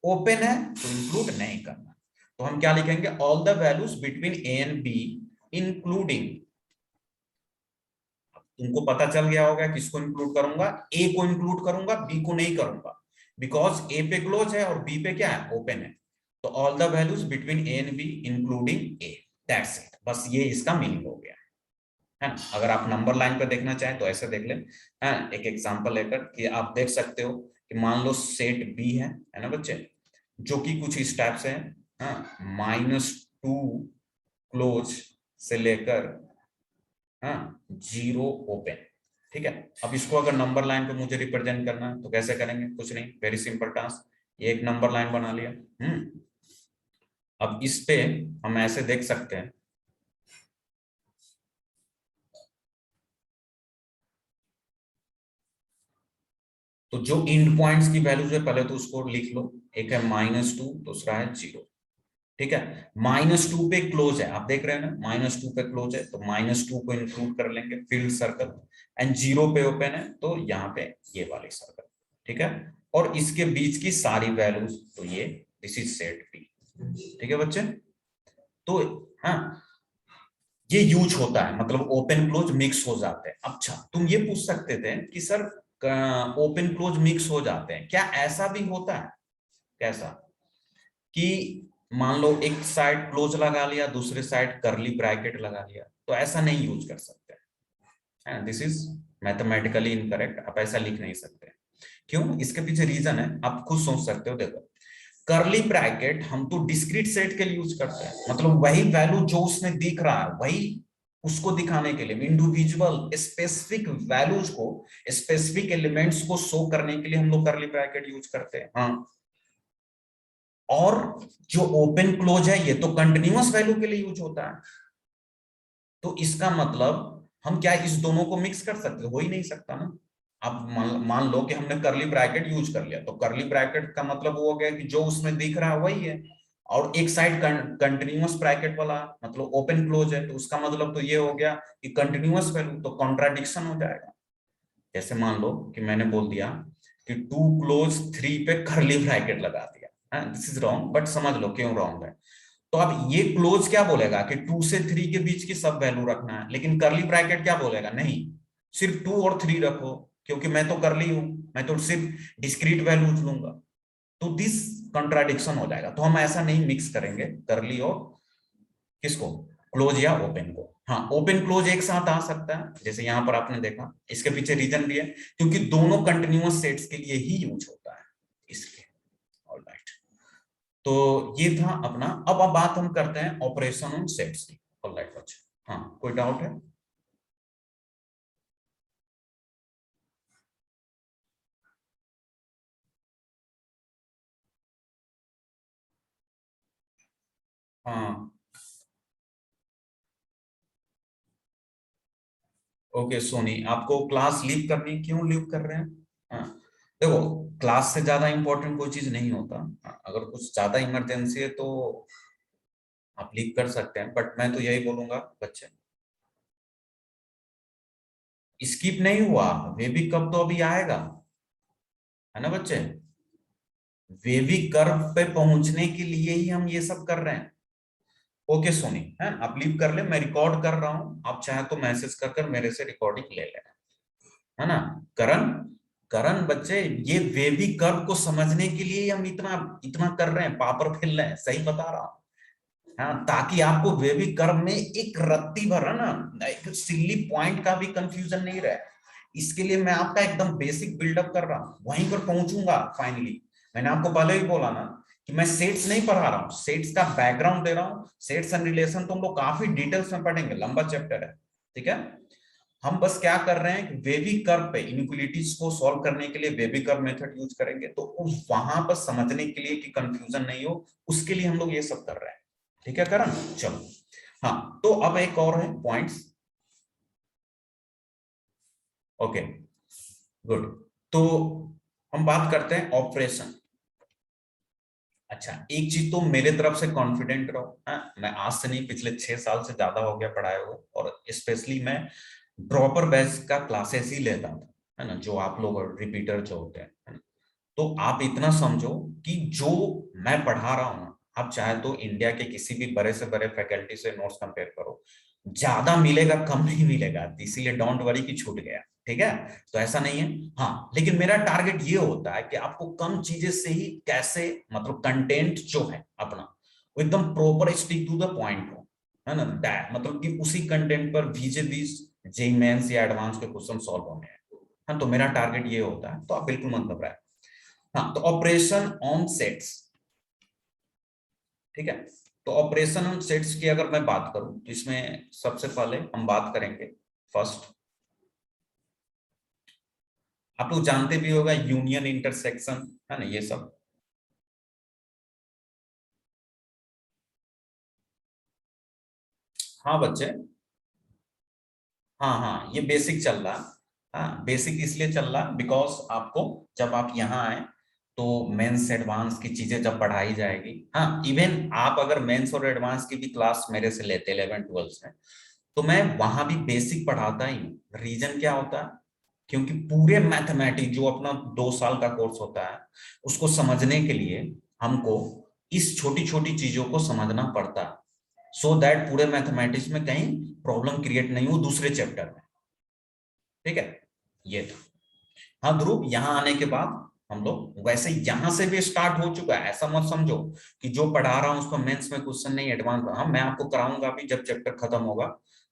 ओपन है तो इंक्लूड नहीं करना। तो हम क्या लिखेंगे? All the values between A and be including, तुमको पता चल गया होगा किसको इंक्लूड करूंगा, ए को इंक्लूड करूंगा, बी को नहीं करूंगा, बिकॉज ए पे क्लोज है और बी पे क्या है? ओपन है। तो all the values between A and be including A, that's it, बस ये इसका मीनिंग हो गया, है ना। अगर आप नंबर लाइन पे देखना चाहें तो ऐसे देख लें, है एक एग्जांपल लेकर, कि आप देख सकते हो कि मान लो सेट बी है ना बच्चे, जो कि कुछ इस टाइप से है, -2 क्लोज से लेकर 0 ओपन, ठीक है। अब इसको अगर नंबर लाइन पे मुझे रिप्रेजेंट करना है तो कैसे करेंगे? कुछ नहीं, वेरी सिंपल टास्क, ये एक नंबर लाइन बना लिया। अब इस पे हम ऐसे देख सकते हैं, तो जो एंड पॉइंट्स की वैल्यूज है पहले तो उसको लिख लो, एक है -2, दूसरा है 0, ठीक है। -2 पे क्लोज है, आप देख रहे हैं ना, -2 पे क्लोज है, तो -2 को इंक्लूड कर लेंगे, फील्ड सर्कल, एंड 0 पे ओपन है तो यहाँ पे ये वाली सर्कल, ठीक है। और इसके बीच की सारी वैल्यूज, तो ये दिस इज सेट बी, ठीक है बच्चे। तो हाँ, ये यूज होता है, मतलब ओपन क्लोज मिक्स हो जाते हैं। अच्छा, तुम ये पूछ सकते थे कि सर ओपन क्लोज मिक्स हो जाते हैं क्या? ऐसा भी होता है, कैसा कि मान लो एक साइड क्लोज लगा लिया, दूसरे साइड करली ब्रैकेट लगा लिया, तो ऐसा नहीं यूज कर सकते, दिस इज मैथमेटिकली इनकरेक्ट, आप ऐसा लिख नहीं सकते। क्यों? इसके पीछे रीजन है, आप खुद सोच सकते हो। देखो, करली ब्रैकेट हम तो डिस्क्रीट सेट के लिए यूज करते हैं, मतलब वही वैल्यू जो उसमें दिख रहा है वही उसको दिखाने के लिए, इंडिविजुअल स्पेसिफिक वैल्यूज को, स्पेसिफिक एलिमेंट्स को शो करने के लिए हम लोग करली ब्रैकेट यूज करते हैं। हाँ, और जो ओपन क्लोज है ये तो कंटिन्यूअस वैल्यू के लिए यूज होता है। तो इसका मतलब हम क्या इस दोनों को मिक्स कर सकते? हो ही नहीं सकता ना, अब मान लो कि हमने करली ब्रैकेट यूज कर लिया, तो करली ब्रैकेट का मतलब वो हो गया कि जो उसमें दिख रहा है वही है, और एक साइड कंटिन्यूअस ब्रैकेट वाला मतलब ओपन क्लोज है, तो उसका मतलब तो ये हो गया कि कंटिन्यूअस वैल्यू, तो कॉन्ट्राडिक्शन हो जाएगा। जैसे मान लो कि मैंने बोल दिया कि 2 क्लोज 3 पे करली ब्रैकेट लगा दिया, दिस इज रॉन्ग, बट समझ लो क्यों रॉन्ग है। तो अब ये क्लोज क्या बोलेगा कि 2 से 3 के बीच की सब वैल्यू रखना है, लेकिन करली ब्रैकेट क्या बोलेगा, नहीं सिर्फ 2 और 3 रखो, क्योंकि मैं तो करली हूं, मैं तो सिर्फ डिस्क्रीट वैल्यूज लूंगा। तो दिस कंट्राडिक्शन हो जाएगा, तो हम ऐसा नहीं मिक्स करेंगे करली और किसको, क्लोज या ओपन को। हाँ, ओपन क्लोज एक साथ आ सकता है, जैसे यहां पर आपने देखा, इसके पीछे रीजन भी है क्योंकि दोनों कंटिन्यूअस सेट्स के लिए ही यूज होता है इसलिए। ऑलराइट, तो ये था अपना। अब बात हम करते हैं ऑपरेशन ऑन सेट्स की। ऑलराइट बच्चे, हाँ कोई डाउट है? हाँ ओके सोनी, आपको क्लास लीव करनी, क्यों लीव कर रहे हैं? हाँ, देखो क्लास से ज्यादा इंपॉर्टेंट कोई चीज नहीं होता। हाँ, अगर कुछ ज्यादा इमरजेंसी है तो आप लीव कर सकते हैं, बट मैं तो यही बोलूंगा बच्चे, स्किप नहीं हुआ, बेबी कब तो अभी आएगा, है ना बच्चे? वेवी कर्व पे पहुंचने के लिए ही हम ये सब कर रहे हैं। ओके सोनी, है आप लीव कर ले, मैं रिकॉर्ड कर रहा हूं, आप चाहे तो मैसेज कर कर मेरे से रिकॉर्डिंग ले लेना, है ना? करण, करण बच्चे, ये वेवी कर्व को समझने के लिए ही हम इतना इतना कर रहे हैं, पापड़ फेल रहे हैं, सही बता रहा हूं। हाँ, ताकि आपको वेवी कर्व में एक रत्ती भर, है ना, एक सिल्ली पॉइंट का भी कंफ्यूजन नहीं रहे। इसके लिए मैं आपका एकदम बेसिक बिल्डअप कर रहा हूं, वहीं पर पहुंचूंगा फाइनली। मैंने आपको पहले ही बोला ना कि मैं सेट्स नहीं पढ़ा रहा हूँ, सेट्स का बैकग्राउंड दे रहा हूँ। सेट्स एंड रिलेशन तो हम लोग काफी डिटेल्स में पढ़ेंगे, लंबा चैप्टर है, ठीक है? हम बस क्या कर रहे हैं कि वेवी कर्व पे इनइक्वालिटीज को सॉल्व करने के लिए वेवी कर्व मेथड यूज करेंगे, तो उस वहां पर समझने के लिए कि कंफ्यूजन नहीं हो, उसके लिए हम लोग ये सब कर रहे हैं। ठीक है करण, चलो। हाँ, तो अब एक और है पॉइंट्स। ओके गुड, तो हम बात करते हैं ऑपरेशन। अच्छा, एक चीज तो मेरे तरफ से कॉन्फिडेंट रहो, मैं आज से नहीं, पिछले 6 साल से ज्यादा हो गया पढ़ाए हुए, और स्पेशली मैं ड्रॉपर बैच का क्लासेस ही लेता था, है ना, जो आप लोग रिपीटर जो होते हैं, है ना? तो आप इतना समझो कि जो मैं पढ़ा रहा हूं ना, आप चाहे तो इंडिया के किसी भी बड़े से बड़े फैकल्टी से नोट्स कंपेयर करो, ज्यादा मिलेगा कम नहीं मिलेगा, इसीलिए डोंट वरी कि छूट गया, ठीक है? तो ऐसा नहीं है। हाँ, लेकिन मेरा टारगेट ये होता है कि आपको कम चीजें से ही कैसे, मतलब कंटेंट जो है अपना वो एकदम proper stick to the point हो, है ना, मतलब कि उसी कंटेंट पर VJ 20 जेई मेंस या एडवांस के क्वेश्चन सॉल्व होने हैं। हाँ, तो मेरा टारगेट ये होता है, तो आप बिल्कुल मत घबराएं। हाँ, तो ऑपरेशन ऑन सेट्स, ठीक है? तो ऑपरेशन ऑन सेट्स की अगर मैं बात करूं तो इसमें सबसे पहले हम बात करेंगे फर्स्ट, आप लोग जानते भी होगा यूनियन, इंटरसेक्शन, है ना, ये सब। हाँ बच्चे, हाँ हाँ, ये बेसिक चल रहा। हाँ, बेसिक इसलिए चल रहा बिकॉज आपको जब आप यहाँ आए तो मेंस एडवांस की चीजें जब पढ़ाई जाएगी, हाँ इवन आप अगर मेंस और एडवांस की भी क्लास मेरे से लेते 11-12 में, तो मैं वहां भी बेसिक पढ़ाता ही हूँ। रीजन क्या होता है, क्योंकि पूरे मैथमेटिक्स जो अपना 2 साल का कोर्स होता है, उसको समझने के लिए हमको इस छोटी छोटी चीजों को समझना पड़ता है, सो दैट पूरे मैथमेटिक्स में कहीं प्रॉब्लम क्रिएट नहीं हो दूसरे चैप्टर में, ठीक है? ये था। हाँ ध्रुव, यहाँ आने के बाद हम लोग वैसे यहाँ से भी स्टार्ट हो चुका है, ऐसा मत समझो कि जो पढ़ा रहा हूँ उसको मेंस में क्वेश्चन नहीं, एडवांस। हाँ, मैं आपको कराऊंगा भी जब चैप्टर खत्म होगा,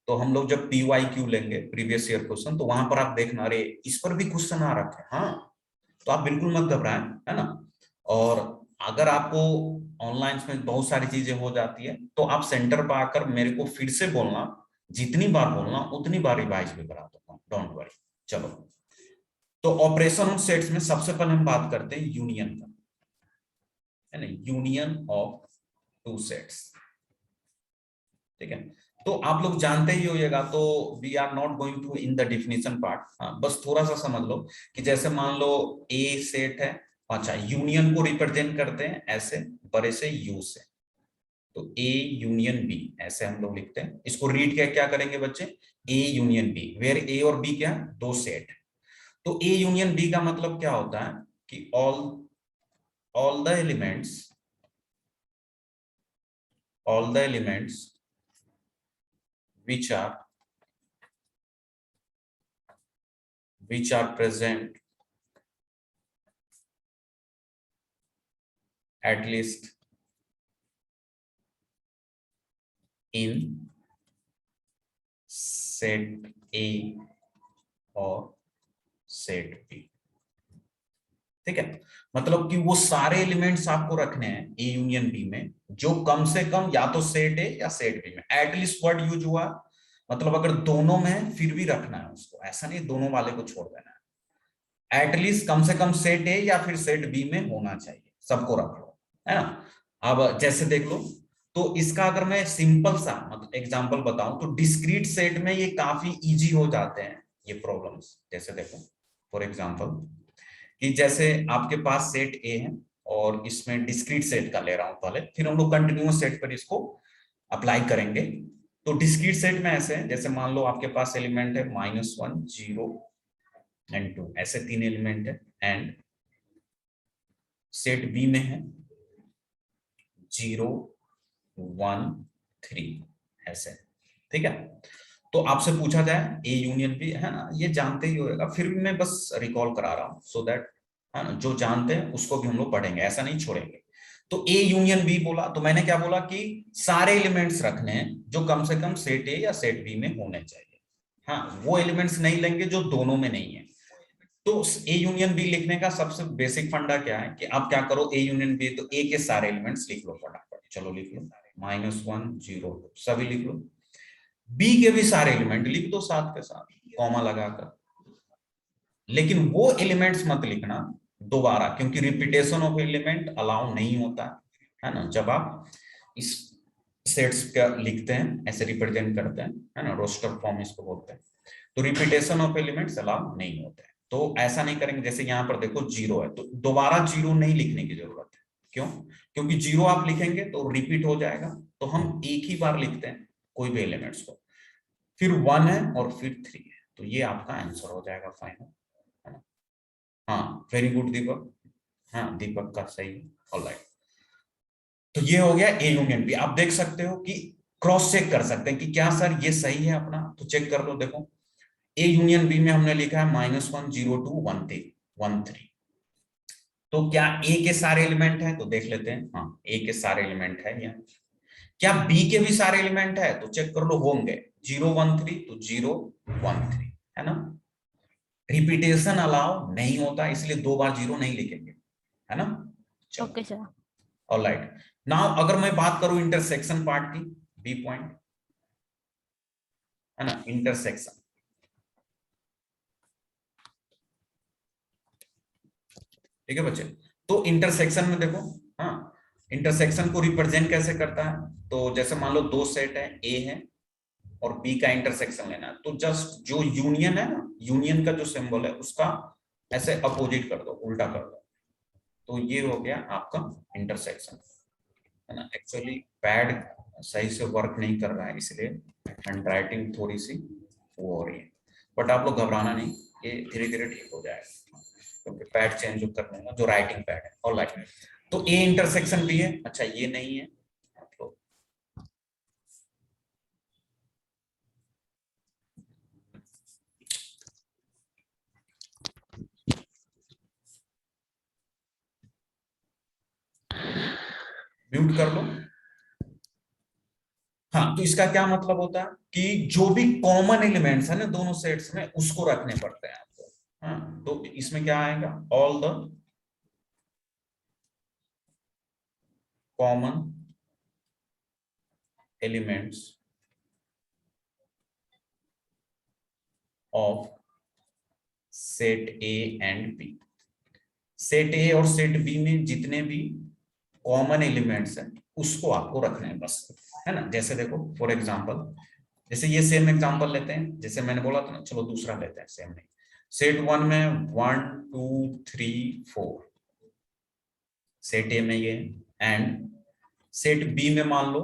तो हम लोग जब PYQ लेंगे, प्रीवियस ईयर क्वेश्चन, तो वहां पर आप देखना, अरे इस पर भी क्वेश्चन आ रखे हैं। हाँ, तो आप बिल्कुल मत घबराएं, है ना? और अगर आपको ऑनलाइन में बहुत सारी चीजें हो जाती है, तो आप सेंटर पर आकर मेरे को फिर से बोलना, जितनी बार बोलना उतनी बार रिवाइज भी करा दूंगा, डोंट वरी। चलो, तो ऑपरेशन ऑन सेट्स में सबसे पहले हम बात करते हैं यूनियन का, है ना, यूनियन ऑफ 2 सेट्स, ठीक है? तो आप लोग जानते ही होइएगा, तो we are not going to in the definition part. बस थोड़ा सा समझ लो कि जैसे मान लो ए सेट है, अच्छा यूनियन को रिप्रेजेंट करते हैं ऐसे बड़े से यू से, तो ए यूनियन बी ऐसे हम लोग लिखते हैं। इसको रीड क्या करेंगे बच्चे, ए यूनियन बी, वेयर ए और बी क्या, दो सेट। तो ए यूनियन बी का मतलब क्या होता है कि all the elements which are present at least in set A और set B। ठीक है, मतलब कि वो सारे एलिमेंट्स आपको रखने हैं ए यूनियन बी में जो कम से कम या तो सेट ए या सेट बी में, एटलीस्ट वर्ड यूज हुआ, मतलब अगर दोनों में फिर भी रखना है उसको, ऐसा नहीं दोनों वाले को छोड़ देना है, एटलीस्ट कम से कम सेट ए या फिर सेट बी में होना चाहिए, सबको रख लो, है ना। अब जैसे देख लो, तो इसका अगर मैं सिंपल सा मतलब एग्जांपल बताऊं तो डिस्क्रीट सेट में ये काफी इजी हो जाते हैं ये प्रॉब्लम्स। जैसे देखो फॉर एग्जांपल कि जैसे आपके पास सेट ए है और इसमें डिस्क्रीट सेट का ले रहा हूं पहले, फिर हम लोग कंटिन्यूअस सेट पर इसको अप्लाई करेंगे। तो डिस्क्रीट सेट में ऐसे है, जैसे मान लो आपके पास एलिमेंट है -1 0 एंड 2, ऐसे तीन एलिमेंट है, एंड सेट बी में है 0 1 3 ऐसे, ठीक है। तो आपसे पूछा जाए ए यूनियन बी, है ना, ये जानते ही होगा, फिर भी मैं बस रिकॉल करा रहा हूं सो दैट, है ना, जो जानते हैं उसको भी हम लोग पढ़ेंगे, ऐसा नहीं छोड़ेंगे। तो ए यूनियन बी बोला तो मैंने क्या बोला कि सारे एलिमेंट्स रखने हैं जो कम से कम सेट ए या सेट बी में होने चाहिए। हाँ, वो एलिमेंट्स नहीं लेंगे जो दोनों में नहीं है। तो ए यूनियन बी लिखने का सबसे बेसिक फंडा क्या है कि आप क्या करो, ए यूनियन बी, तो ए के सारे एलिमेंट्स लिख लो फटाफट, चलो लिख लो, -1 0 2 सभी लिख लो, बी के भी सारे एलिमेंट लिख दो साथ के साथ कॉमा लगाकर, लेकिन वो एलिमेंट्स मत लिखना दोबारा, क्योंकि रिपीटेशन ऑफ एलिमेंट अलाउ नहीं होता है ना, जब आप इस सेट्स का लिखते हैं ऐसे रिप्रेजेंट करते हैं, है ना, रोस्टर फॉर्म इसको बोलते हैं, तो रिपीटेशन ऑफ एलिमेंट्स अलाउ नहीं होते हैं। तो ऐसा नहीं करेंगे, जैसे यहाँ पर देखो 0 है तो दोबारा 0 नहीं लिखने की जरूरत है, क्यों, क्योंकि 0 आप लिखेंगे तो रिपीट हो जाएगा, तो हम एक ही बार लिखते हैं कोई भी एलिमेंट्स को, फिर 1 है और फिर 3 है, तो ये आपका आंसर हो जाएगा फाइनल, है ना। हाँ वेरी गुड दीपक, हाँ दीपक का सही है, ऑलराइट। तो ये हो गया ए यूनियन बी। आप देख सकते हो कि क्रॉस चेक कर सकते हैं कि क्या सर ये सही है अपना, तो चेक कर लो, देखो ए यूनियन बी में हमने लिखा है -1 0 2 1 3, तो क्या ए के सारे एलिमेंट है, तो देख लेते हैं, हाँ ए के सारे एलिमेंट है यहाँ। क्या बी के भी सारे एलिमेंट है, तो चेक कर लो, होंगे 0 1 3, तो 0 1 3, है ना। रिपीटेशन अलाउ नहीं होता, इसलिए दो बार 0 नहीं लिखेंगे, है ना। Okay sir. ऑलराइट, नाउ अगर मैं बात करूं इंटरसेक्शन पार्ट की, बी पॉइंट, है ना, इंटरसेक्शन, ठीक है बच्चे। तो इंटरसेक्शन में देखो, हाँ इंटरसेक्शन को रिप्रेजेंट कैसे करता है, तो जैसे मान लो दो सेट है, ए है और बी का इंटरसेक्शन लेना है, तो जस्ट जो यूनियन है ना, यूनियन का जो सिंबल है उसका ऐसे अपोजिट कर दो, उल्टा कर दो, तो ये हो गया आपका इंटरसेक्शन, है ना। एक्चुअली पैड सही से वर्क नहीं कर रहा है, इसलिए हैंडराइटिंग थोड़ी सी वो हो रही है, बट आप लोग घबराना नहीं, ये धीरे धीरे ठीक हो जाएगा, क्योंकि पैड चेंज करने का जो राइटिंग पैड है, ऑलराइट। तो ए इंटरसेक्शन भी है, अच्छा ये नहीं है, आप लोग म्यूट कर लो। हाँ, तो इसका क्या मतलब होता है कि जो भी कॉमन एलिमेंट्स है ना दोनों सेट्स में, उसको रखने पड़ते हैं आपको। हाँ, तो इसमें क्या आएगा, all the common elements of set A and B, set A और सेट बी में जितने भी कॉमन एलिमेंट्स हैं उसको आपको रखने हैं बस, है ना। जैसे देखो फॉर एग्जांपल जैसे ये सेम एग्जांपल लेते हैं, जैसे मैंने बोला था ना, चलो दूसरा लेते हैं, सेम नहीं। सेट 1 में 1 2 3 4, सेट ए में ये, एंड सेट बी में मान लो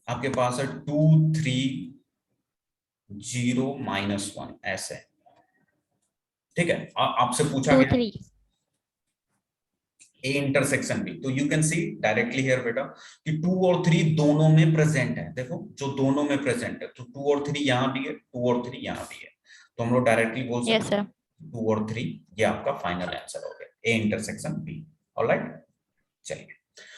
आपके पास है 2 3 0 -1 ऐसे, ठीक है। आपसे पूछा 2 गया 3 ए इंटरसेक्शन बी, तो you can see directly here बेटा कि 2 और 3 दोनों में प्रेजेंट है। देखो जो दोनों में प्रेजेंट है, तो 2 और 3 यहां भी है, 2 और 3 यहां भी है, तो हम लोग डायरेक्टली बोल यस सकते सर हैं 2 और 3 ये आपका फाइनल आंसर हो गया, ए इंटरसेक्शन बी। ऑलराइट, चलिए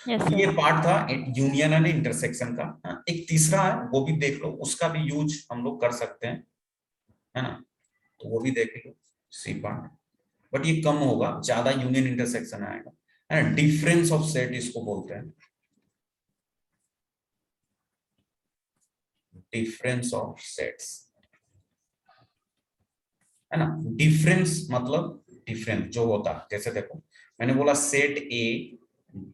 यस ये सर पार्ट था यूनियन एंड इंटरसेक्शन का। हाँ, एक तीसरा है वो भी देख लो, उसका भी यूज हम लोग कर सकते हैं, है ना, तो वो भी देख लो, सी पार्ट, बट ये कम होगा, ज्यादा यूनियन इंटरसेक्शन आएगा, है ना। डिफरेंस ऑफ सेट इसको बोलते हैं, डिफरेंस ऑफ सेट्स, है ना। डिफरेंस मतलब डिफरेंस जो होता है, जैसे देखो मैंने बोला set A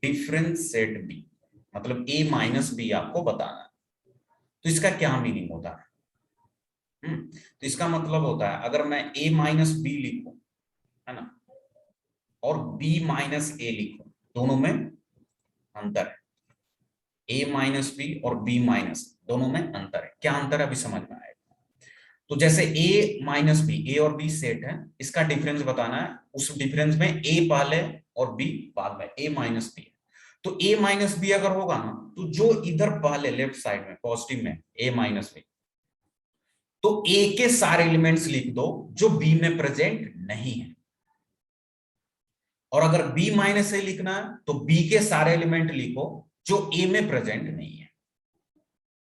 difference set B, मतलब ए माइनस बी आपको बताना है, तो इसका क्या मीनिंग होता है? तो इसका मतलब होता है अगर मैं a माइनस बी लिखूं, है ना, और b माइनस ए लिखूं, दोनों में अंतर है, a माइनस बी और b माइनस, दोनों में अंतर है। क्या अंतर है अभी समझ में आएगा। तो जैसे a माइनस बी, ए और b सेट है, इसका डिफरेंस बताना है, उस डिफरेंस में a पहले और b बाद में, a माइनस बी, तो a माइनस बी अगर होगा ना, तो जो इधर पहले लेफ्ट साइड में पॉजिटिव में a माइनस बी, तो A के सारे एलिमेंट्स लिख दो जो B में प्रेजेंट नहीं है, और अगर B माइनस ए लिखना है तो B के सारे एलिमेंट लिखो जो A में प्रेजेंट नहीं है।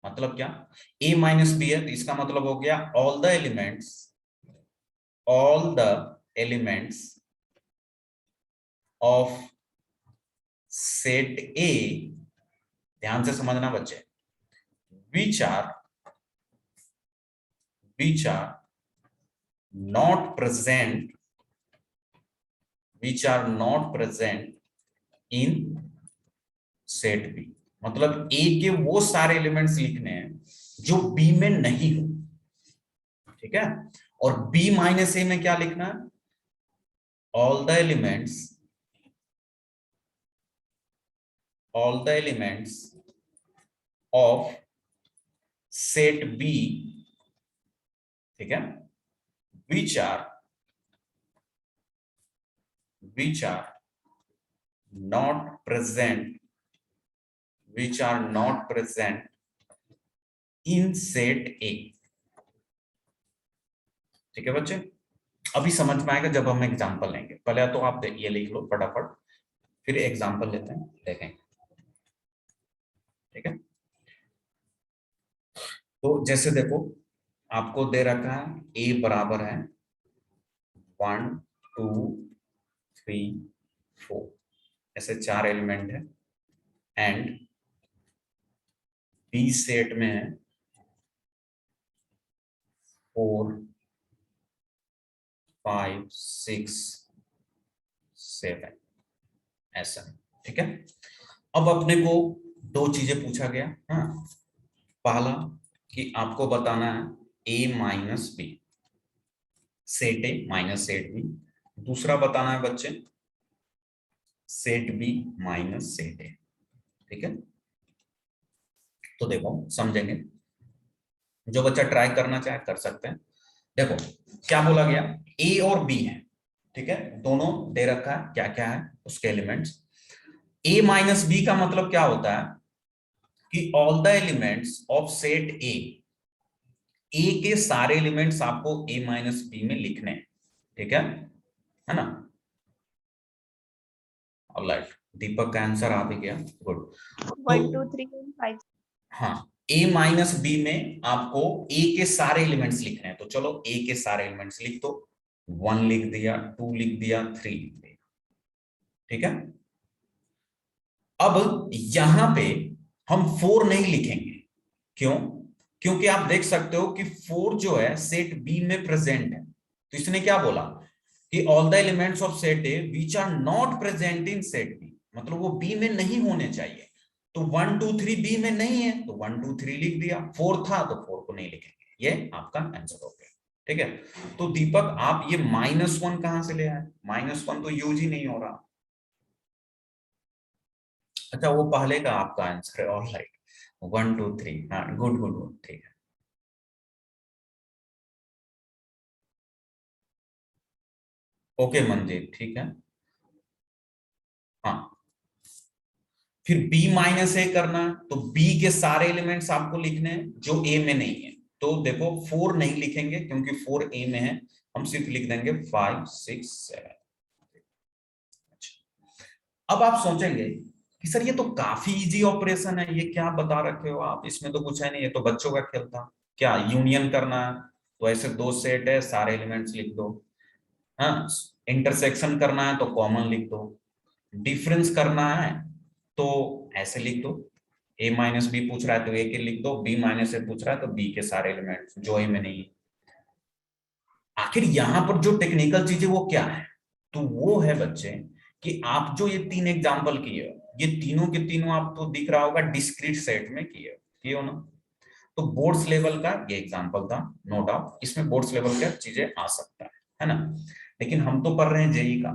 मतलब क्या, A माइनस बी है तो इसका मतलब हो गया all the elements of set A, ध्यान से समझना बच्चे, which are not present in set B, मतलब ए के वो सारे एलिमेंट्स लिखने हैं जो बी में नहीं हो, ठीक है। और बी माइनस ए में क्या लिखना है, all the elements of set B, ठीक है, which are not present in set A, ठीक है बच्चे। अभी समझ में आएगा जब हम एग्जांपल लेंगे, पहले तो आप ये लिख लो फटाफट, फिर एग्जांपल लेते हैं, देखेंगे, ठीक है। तो जैसे देखो आपको दे रखा है ए बराबर है 1 2 3 4, ऐसे 4 एलिमेंट है, एंड बी सेट में है 4 5 6 7 ऐसा, ठीक है। अब अपने को दो चीजें पूछा गया, हाँ, पहला कि आपको बताना है a minus B, set A minus set B, दूसरा बताना है बच्चे set B minus set A, ठीक है। तो देखो समझेंगे, जो बच्चा ट्राई करना चाहे कर सकते हैं। देखो क्या बोला गया, ए और बी है, ठीक है, दोनों दे रखा है, क्या क्या है उसके एलिमेंट्स। ए माइनस बी का मतलब क्या होता है कि all the elements of set ए के सारे एलिमेंट्स आपको ए माइनस बी में लिखने हैं, ठीक है ना। ऑलराइट, दीपक का आंसर आ भी गया, गुड। 1 2 3 5 हाँ, ए माइनस बी में आपको ए के सारे एलिमेंट्स लिखने हैं, तो चलो ए के सारे एलिमेंट्स लिख दो, 1 लिख दिया, 2 लिख दिया, 3 लिख दिया, ठीक है। अब यहां पे हम 4 नहीं लिखेंगे, क्यों? क्योंकि आप देख सकते हो कि 4 जो है सेट बी में प्रेजेंट है, तो इसने क्या बोला कि all the elements of set A which are not present in set B, मतलब वो बी में नहीं होने चाहिए। तो 1 2 3 बी में नहीं है तो 1 2 3 लिख दिया, 4 था तो 4 को नहीं लिखेंगे। ये आपका आंसर हो गया। ठीक है, तो दीपक आप ये -1 कहां से ले आए? -1 तो यूज ही नहीं हो रहा। अच्छा, वो पहले का आपका आंसर है। All right, 1 2 3। हाँ, गुड गुड गुड, ठीक है। ओके मनदीप, ठीक है। हाँ, फिर b-a करना है, तो b के सारे एलिमेंट्स आपको लिखने हैं जो a में नहीं है। तो देखो 4 नहीं लिखेंगे क्योंकि 4 a में है, हम सिर्फ लिख देंगे 5 6 7। अब आप सोचेंगे कि सर ये तो काफी इजी ऑपरेशन है, ये क्या बता रखे हो आप, इसमें तो कुछ है नहीं, ये तो बच्चों का खेल था। क्या यूनियन करना है? तो ऐसे दो सेट है, सारे एलिमेंट्स लिख दो। हाँ, इंटरसेक्शन करना है तो कॉमन लिख दो। डिफरेंस करना है तो ऐसे लिख दो। a माइनस बी पूछ रहा है तो a के लिख दो, b माइनस ए पूछ रहा है तो b के सारे एलिमेंट्स जो a में नहीं है। आखिर यहां पर जो टेक्निकल चीज है वो क्या है? तो वो है बच्चे कि आप जो ये 3 एग्जाम्पल किए, ये तीनों के तीनों आपको दिख रहा होगा डिस्क्रीट सेट में किए हो ना। तो बोर्ड्स लेवल का ये एग्जाम्पल था, नो डाउट इसमें बोर्ड्स लेवल का चीजें आ सकता है ना। लेकिन हम तो पढ़ रहे हैं जेई का,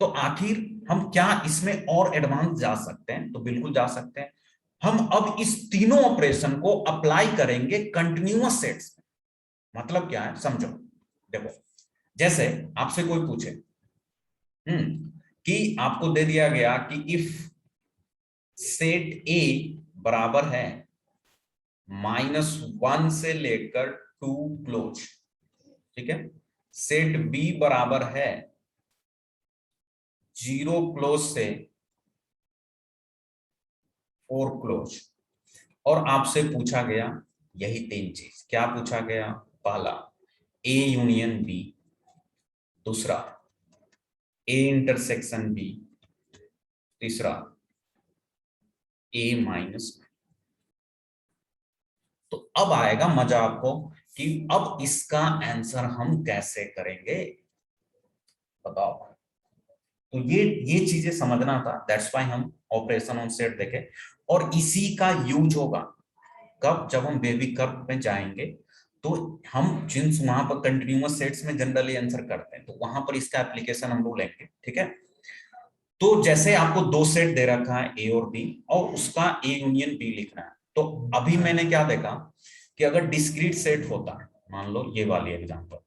तो आखिर हम क्या इसमें और एडवांस जा सकते हैं? तो बिल्कुल जा सकते हैं। हम अब इस तीनों ऑपरेशन को अप्लाई करेंगे कंटिन्यूअस सेट्स में। मतलब क्या है समझो। देखो, जैसे आपसे कोई पूछे कि आपको दे दिया गया कि इफ सेट ए बराबर है -1 से लेकर 2 क्लोज, ठीक है, सेट बी बराबर है 0 क्लोज से 4 क्लोज, और आपसे पूछा गया यही 3 चीज। क्या पूछा गया? पहला ए यूनियन बी, दूसरा ए इंटरसेक्शन बी, तीसरा ए माइनस। तो अब आएगा मजा आपको कि अब इसका आंसर हम कैसे करेंगे, बताओ। तो ये चीजें समझना था, दैट्स व्हाई हम ऑपरेशन ऑन सेट देखे। और इसी का यूज होगा कब? जब हम बेबी कर्व में जाएंगे, तो हम जिन वहां पर कंटिन्यूअस सेट्स में जनरली आंसर करते हैं, तो वहां पर इसका एप्लीकेशन हम लोग लेंगे। ठीक है, तो जैसे आपको दो सेट दे रखा है ए और बी, और उसका ए यूनियन बी लिखना है। तो अभी मैंने क्या देखा कि अगर डिस्क्रीट सेट होता है, मान लो ये वाली एग्जांपल,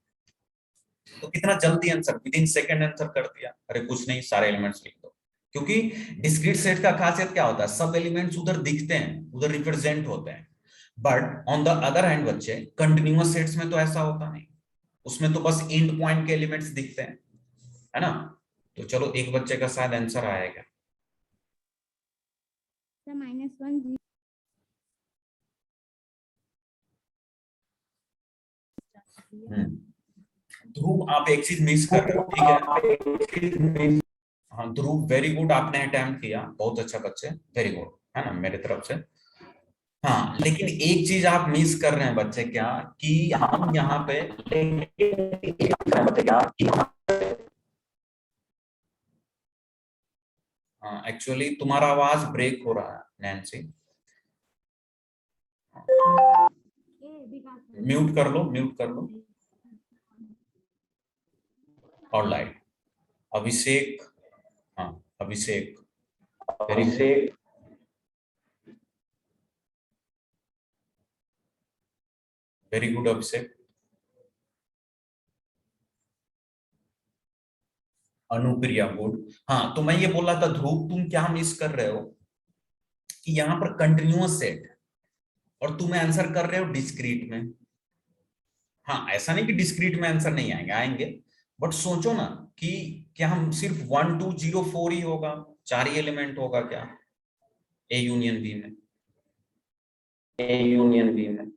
तो कितना जल्दी answer, with in second answer कर दिया। अरे कुछ नहीं, सारे एलिमेंट्स लिख दो। क्योंकि डिस्क्रीट सेट का खासियत क्या होता है? सब एलिमेंट्स उधर दिखते हैं, उधर रिप्रेजेंट होते हैं। But on the other hand बच्चे, कंटिन्यूअस सेट्स में तो ऐसा होता नहीं, उसमें तो बस एंड पॉइंट के एलिमेंट्स दिखते हैं, है ना। तो चलो एक बच्चे का शायद आंसर आएगा। -1 ध्रुव आप एक चीज मिस कर रहे हो, ठीक है। हाँ ध्रुव, वेरी गुड, आपने अटेम्प्ट किया, बहुत अच्छा बच्चे, वेरी गुड, है ना मेरी तरफ से। हाँ, लेकिन एक चीज आप मिस कर रहे हैं बच्चे, क्या कि हम यहाँ पे हाँ, एक्चुअली तुम्हारा आवाज ब्रेक हो रहा है नैन्सी, म्यूट कर लो, म्यूट कर लो। और लाइट अभिषेक, हाँ अभिषेक, वेरी गुड, वेरी गुड अभिषेक। अनुप्रिया, गुड। हाँ, तो मैं ये बोल रहा था ध्रुव, तुम क्या मिस कर रहे हो कि यहाँ पर कंटिन्यूअस सेट है और तुम आंसर कर रहे हो डिस्क्रीट में। हाँ, ऐसा नहीं कि डिस्क्रीट में आंसर नहीं आएंगे, आएंगे, बट सोचो ना कि क्या हम सिर्फ 1 2 0 4 ही होगा, 4 ही एलिमेंट होगा क्या ए यूनियन बी में?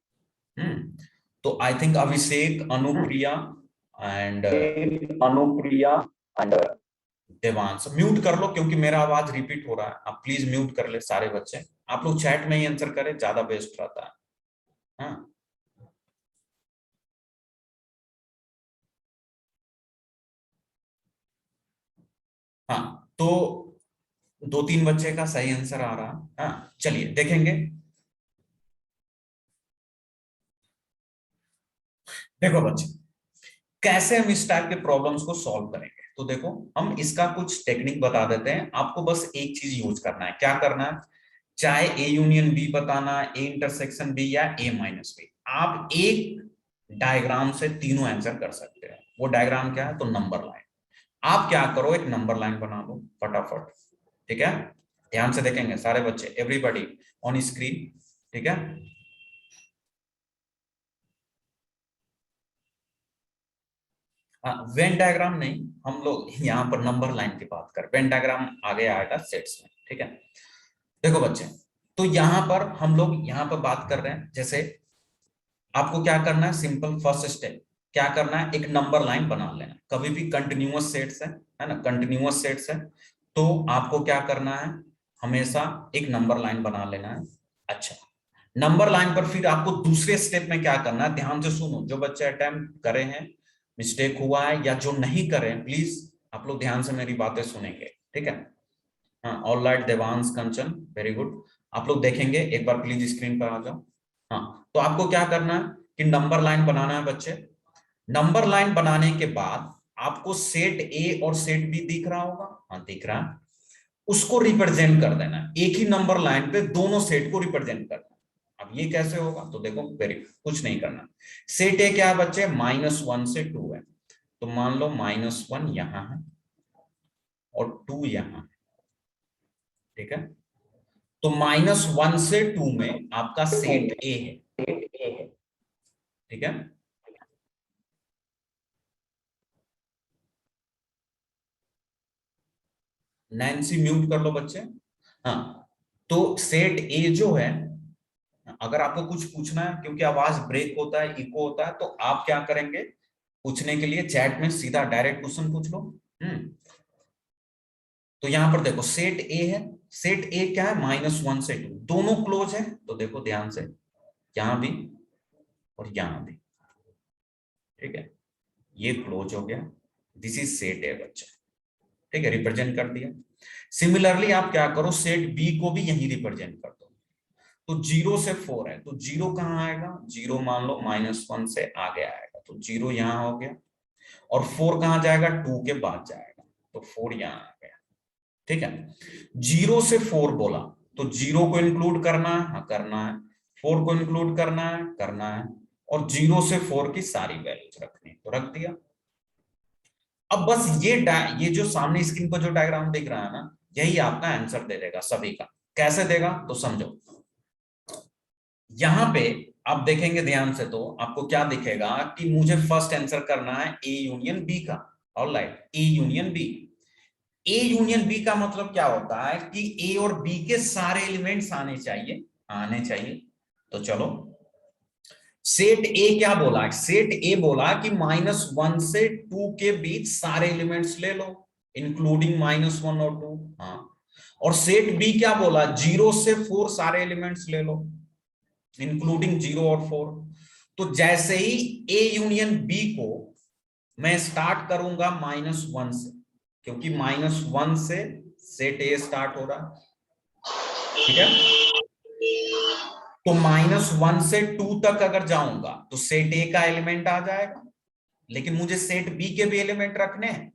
तो I think Abhishek, Anupriya and Devansh mute कर लो, क्योंकि मेरा आवाज रिपीट हो रहा है। आप प्लीज म्यूट कर ले सारे बच्चे, आप लोग चैट में ही आंसर करें, ज्यादा बेस्ट रहता है। हाँ, हाँ, तो दो तीन बच्चे का सही आंसर आ रहा। हाँ चलिए देखेंगे। देखो बच्चे, कैसे हम इस टाइप के प्रॉब्लम्स को सॉल्व करेंगे। तो देखो, हम इसका कुछ टेक्निक बता देते हैं आपको। बस एक चीज यूज करना है। क्या करना है? चाहे ए यूनियन बी बताना, ए इंटरसेक्शन बी या ए माइनस बी, आप एक डायग्राम से तीनों आंसर कर सकते हैं। वो डायग्राम क्या है? तो नंबर लाइन। आप क्या करो, एक नंबर लाइन बना लो फटाफट। ठीक है, ध्यान से देखेंगे सारे बच्चे, एवरीबॉडी ऑन स्क्रीन। ठीक है, वेन डायग्राम नहीं, हम लोग यहाँ पर नंबर लाइन की बात कर। वेन डायग्राम आगे आएगा सेट्स में। ठीक है, देखो बच्चे, तो यहाँ पर हम लोग यहाँ पर बात कर रहे हैं। जैसे आपको क्या करना है, सिंपल फर्स्ट स्टेप क्या करना है, एक नंबर लाइन बना लेना। कभी भी कंटिन्यूअस सेट्स है ना, कंटिन्यूअस सेट्स है, तो आपको क्या करना है, हमेशा एक नंबर लाइन बना लेना है। अच्छा, नंबर लाइन पर फिर आपको दूसरे स्टेप में क्या करना है, ध्यान से सुनो। जो बच्चे अटेम्प्ट करे हैं, मिस्टेक हुआ है, या जो नहीं करे, प्लीज आप लोग ध्यान से मेरी बातें सुनेंगे। ठीक है, हाँ, ऑल राइट देवांश कंचन, वेरी गुड। आप लोग देखेंगे, एक बार प्लीज स्क्रीन पर आ जाओ। हाँ, तो आपको क्या करना है कि नंबर लाइन बनाना है बच्चे। नंबर लाइन बनाने के बाद आपको सेट ए और सेट बी दिख रहा होगा। हाँ दिख रहा है, उसको रिप्रेजेंट कर देना है। एक ही नंबर लाइन पे दोनों सेट को रिप्रेजेंट करना है। अब ये कैसे होगा? तो देखो, वेरी कुछ नहीं करना। सेट ए क्या है बच्चे? -1 से 2 है। तो मान लो -1 यहां है और 2 यहां है। ठीक है, तो -1 से 2 में आपका सेट ए है। ठीक है, नैन्सी म्यूट कर लो बच्चे। हाँ, तो सेट ए जो है, अगर आपको कुछ पूछना है, क्योंकि आवाज ब्रेक होता है, इको होता है, तो आप क्या करेंगे, पूछने के लिए चैट में सीधा डायरेक्ट क्वेश्चन पूछ लो। तो यहां पर देखो, सेट ए है। सेट ए क्या है? -1 से 2, दोनों क्लोज है। तो देखो ध्यान से, यहां भी और यहां भी। ठीक है, ये क्लोज हो गया। दिस इज सेट ए बच्चा। ठीक है, रिप्रेजेंट कर दिया। सिमिलरली आप क्या करो, सेट बी को भी यही रिप्रेजेंट कर दो। तो 0 से 4 है, तो 0 कहां आएगा? 0 मान लो -1 से आगे आएगा, तो 0 यहां हो गया। और 4 कहां जाएगा? 2 के बाद जाएगा, तो 4 यहां आ गया। ठीक है, 0 से 4 बोला, तो 0 को इंक्लूड करना है। हाँ करना है। 4 को इंक्लूड करना है, करना है। और 0 से 4 की सारी वैल्यूज रखनी है, तो रख दिया। अब बस ये जो सामने स्क्रीन पर जो डायग्राम दिख रहा है ना, यही आपका आंसर दे देगा सभी का। कैसे देगा? तो समझो, यहां पे आप देखेंगे ध्यान से, तो आपको क्या दिखेगा कि मुझे फर्स्ट आंसर करना है ए यूनियन बी का। Alright, A union B. A union B का मतलब क्या होता है कि ए और बी के सारे एलिमेंट्स आने चाहिए। तो चलो, सेट ए क्या बोला? सेट ए बोला कि -1 से 2 के बीच सारे एलिमेंट्स ले लो, इंक्लूडिंग -1 और 2। हाँ, और सेट बी क्या बोला? 0 से 4 सारे एलिमेंट्स ले लो, इंक्लूडिंग 0 और 4। तो जैसे ही ए यूनियन बी को मैं स्टार्ट करूंगा -1 से, क्योंकि -1 से सेट ए स्टार्ट हो रहा है। ठीक है, तो -1 से 2 तक अगर जाऊंगा तो सेट ए का एलिमेंट आ जाएगा, लेकिन मुझे सेट बी के भी एलिमेंट रखने हैं।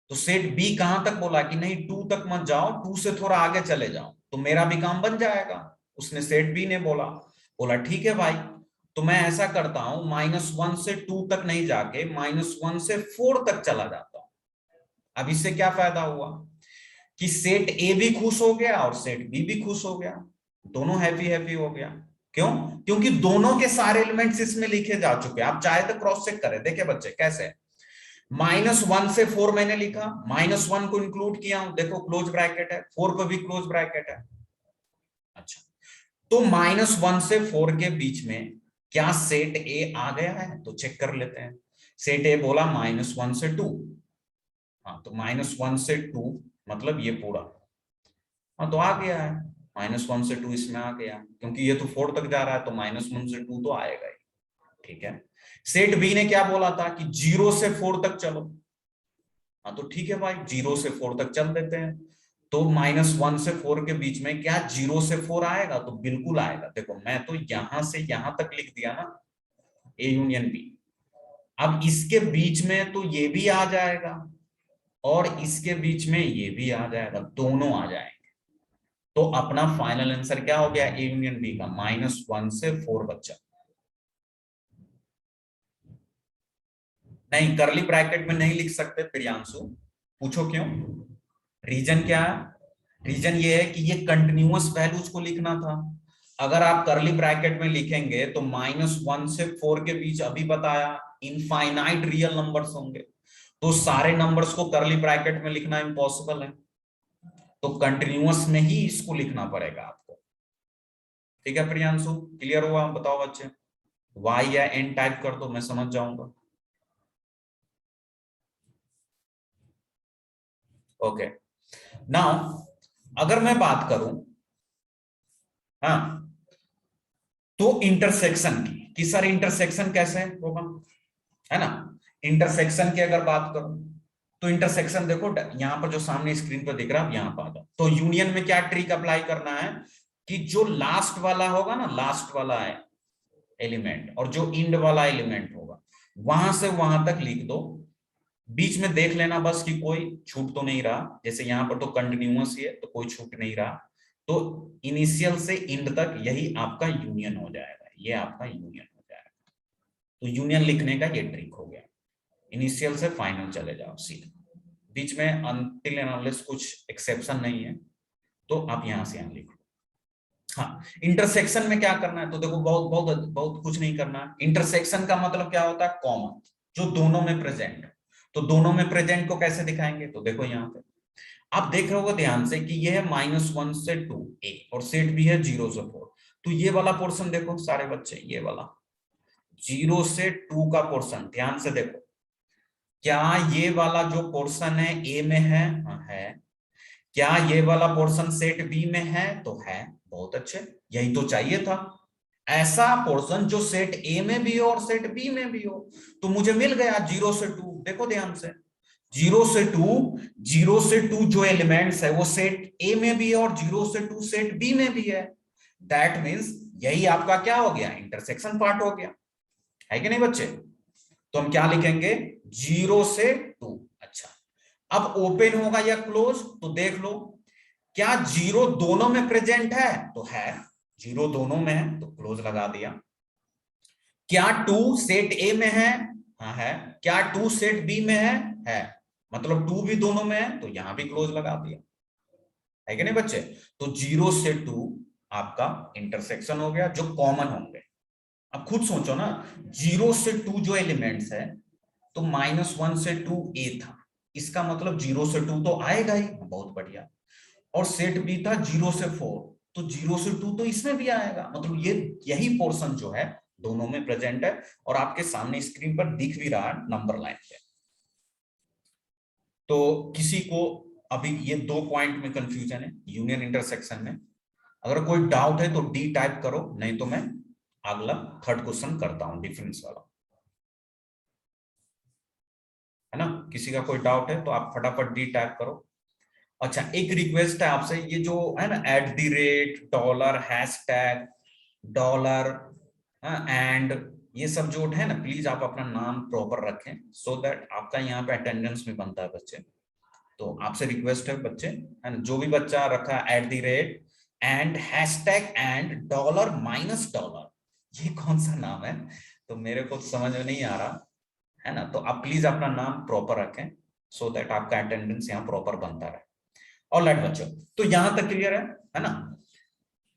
तो सेट बी कहां तक बोला कि नहीं 2 तक मत जाओ, 2 से थोड़ा आगे चले जाओ, तो मेरा भी काम बन जाएगा। उसने सेट बी ने बोला, बोला ठीक है भाई, तो मैं ऐसा करता हूं, -1 से 2 तक नहीं जाके -1 से 4 तक चला जाता हूं। अब इससे क्या फायदा हुआ कि सेट ए भी खुश हो गया और सेट बी भी खुश हो गया, दोनों हैप्पी हैप्पी हो गया। क्यों? क्योंकि दोनों के सारे एलिमेंट्स इसमें लिखे जा चुके हैं। आप चाहे तो क्रॉस चेक करें, देखे बच्चे कैसे। -1 से 4 मैंने लिखा, -1 को इंक्लूड किया, देखो क्लोज ब्रैकेट है, 4 पर भी क्लोज ब्रैकेट है। अच्छा, तो -1 से 4 के बीच में क्या सेट ए आ गया है? तो चेक कर लेते हैं। सेट ए बोला -1 से 2। हाँ, तो -1 से 2 मतलब ये पूरा। हाँ, तो आ गया है, -1 से 2 इसमें आ गया, क्योंकि ये तो 4 तक जा रहा है, तो -1 से 2 तो आएगा ही। ठीक है, सेट बी ने क्या बोला था कि 0 से 4 तक चलो। हाँ, तो ठीक है भाई, 0 से 4 तक चल देते हैं। तो -1 से 4 के बीच में क्या 0 से 4 आएगा? तो बिल्कुल आएगा। देखो मैं तो यहां से यहां तक लिख दिया ना, ए यूनियन बी। अब इसके बीच में तो ये भी आ जाएगा और इसके बीच में ये भी आ जाएगा, दोनों आ जाएंगे। तो अपना फाइनल आंसर क्या हो गया ए यूनियन बी का? -1 से 4 बच्चा। नहीं, करली ब्रैकेट में नहीं लिख सकते प्रियांशु, पूछो क्यों? रीजन क्या है? रीजन ये है कि ये कंटिन्यूअस वैल्यूज को लिखना था। अगर आप करली ब्रैकेट में लिखेंगे तो -1 से 4 के बीच अभी बताया इनफाइनाइट रियल नंबर्स होंगे, तो सारे नंबर्स को करली ब्रैकेट में लिखना इम्पॉसिबल है। तो कंटिन्यूअस में ही इसको लिखना पड़ेगा आपको। ठीक है प्रियांशु, क्लियर हुआ? बताओ बच्चे, वाई या एन टाइप कर दो, मैं समझ जाऊंगा। ओके, नाउ अगर मैं बात करूं हाँ तो इंटरसेक्शन की, कि सर इंटरसेक्शन कैसे होगा, है ना? इंटरसेक्शन की अगर बात करूं तो इंटरसेक्शन देखो यहां पर जो सामने स्क्रीन पर दिख रहा है, यहां पर आ जाओ। तो यूनियन में क्या ट्रिक अप्लाई करना है कि जो लास्ट वाला होगा ना, लास्ट वाला है एलिमेंट, और जो इंड वाला एलिमेंट होगा, वहां से वहां तक लिख दो। बीच में देख लेना बस कि कोई छूट तो नहीं रहा, जैसे यहां पर तो कंटिन्यूअस ही है तो कोई छूट नहीं रहा। तो इनिशियल से इंड तक यही आपका यूनियन हो जाएगा, ये आपका यूनियन हो जाएगा। तो यूनियन लिखने का ये ट्रिक हो गया, इनिशियल से फाइनल चले जाओ सीधा, बीच में अनटिल एंड अनलेस कुछ एक्सेप्शन नहीं है तो आप यहां से यहां लिख लो। हाँ, इंटरसेक्शन में क्या करना है? तो देखो बहुत बहुत बहुत कुछ नहीं करना है। इंटरसेक्शन का मतलब क्या होता है? कॉमन, जो दोनों में प्रेजेंट है। तो दोनों में प्रेजेंट को कैसे दिखाएंगे? तो देखो यहाँ पे आप देख रहे हो ध्यान से कि ये है -1 से 2 ए, और सेट भी है 0 से 4। तो ये वाला पोर्शन देखो सारे बच्चे, ये वाला 0 से 2 का पोर्शन ध्यान से देखो, क्या ये वाला जो पोर्शन है ए में है? हाँ है। क्या ये वाला पोर्शन सेट बी में है? तो है। बहुत अच्छे, यही तो चाहिए था, ऐसा पोर्शन जो सेट ए में भी हो और सेट बी में भी हो। तो मुझे मिल गया 0 से 2। देखो ध्यान से, 0 से 2, 0 से 2 जो एलिमेंट्स है वो सेट ए में भी है और 0 से 2 सेट बी में भी है। दैट मीन्स यही आपका क्या हो गया? इंटरसेक्शन पार्ट हो गया, है कि नहीं बच्चे? तो हम क्या लिखेंगे? 0 से 2। अच्छा, अब ओपन होगा या क्लोज? तो देख लो, क्या 0 दोनों में प्रेजेंट है? तो है। 0 दोनों में है तो क्लोज लगा दिया। क्या 2 सेट ए में है? हाँ है। क्या 2 सेट बी में है? मतलब 2 भी दोनों में है तो यहां भी क्लोज लगा दिया, है कि नहीं बच्चे? तो 0 से 2 आपका इंटरसेक्शन हो गया, जो कॉमन होंगे। अब खुद सोचो ना, 0 से 2 जो एलिमेंट्स है, तो -1 से 2 ए था, इसका मतलब 0 से 2 तो आएगा ही। बहुत बढ़िया। और सेट बी था 0 से 4, तो 0 से 2 तो इसमें भी आएगा। मतलब ये यही पोर्शन जो है दोनों में प्रेजेंट है, और आपके सामने स्क्रीन पर दिख भी रहा है नंबर लाइन पे। तो किसी को अभी ये 2 पॉइंट में कंफ्यूजन है यूनियन इंटरसेक्शन में, अगर कोई डाउट है तो डी टाइप करो, नहीं तो मैं अगला थर्ड क्वेश्चन करता हूं डिफरेंस वाला, है ना? किसी का कोई डाउट है तो आप फटाफट डी टाइप करो। अच्छा, एक रिक्वेस्ट है आपसे, ये जो है ना @, डॉलर, हैशटैग, डॉलर एंड ये सब जो है ना, प्लीज आप अपना नाम प्रॉपर रखें, सो दैट आपका यहाँ पे अटेंडेंस में बनता है बच्चे। तो आपसे रिक्वेस्ट है बच्चे, है ना, जो भी बच्चा रखा @ एंड हैशटैग एंड डॉलर -$, ये कौन सा नाम है? तो मेरे को समझ में नहीं आ रहा, है ना? तो आप प्लीज अपना नाम प्रॉपर रखें, सो दैट आपका अटेंडेंस यहाँ प्रॉपर बनता रहे। और लाइट बच्चों, तो यहां तक क्लियर है ना?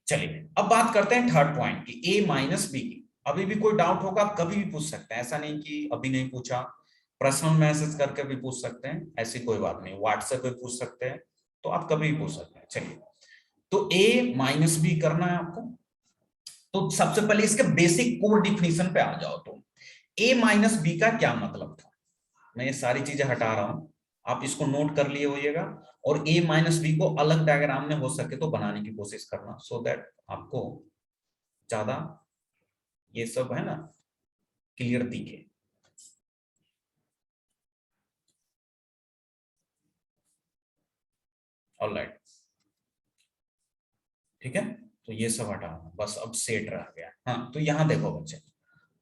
चलिए अब बात करते हैं थर्ड पॉइंट की, a - b की। अभी भी कोई डाउट होगा आप कभी भी पूछ सकते हैं, ऐसा नहीं कि अभी नहीं पूछा, पर्सनल मैसेज करके भी पूछ सकते हैं, ऐसी कोई बात नहीं, व्हाट्सएप पे पूछ सकते हैं, तो आप कभी भी पूछ सकते हैं। चलिए, तो a - b करना है आपको। तो सबसे पहले इसके बेसिक कोड डिफिनीशन पे आ जाओ। तो a - b का क्या मतलब था? मैं ये सारी चीजें हटा रहा हूं, आप इसको नोट कर लिए होइएगा, और a - b को अलग डायग्राम में हो सके तो बनाने की कोशिश करना, सो दैट आपको ज्यादा ये सब है ना क्लियर दिखे। ऑलराइट, ठीक है, तो ये सब हटाओ, बस अब सेट रह गया। हाँ, तो यहां देखो बच्चे,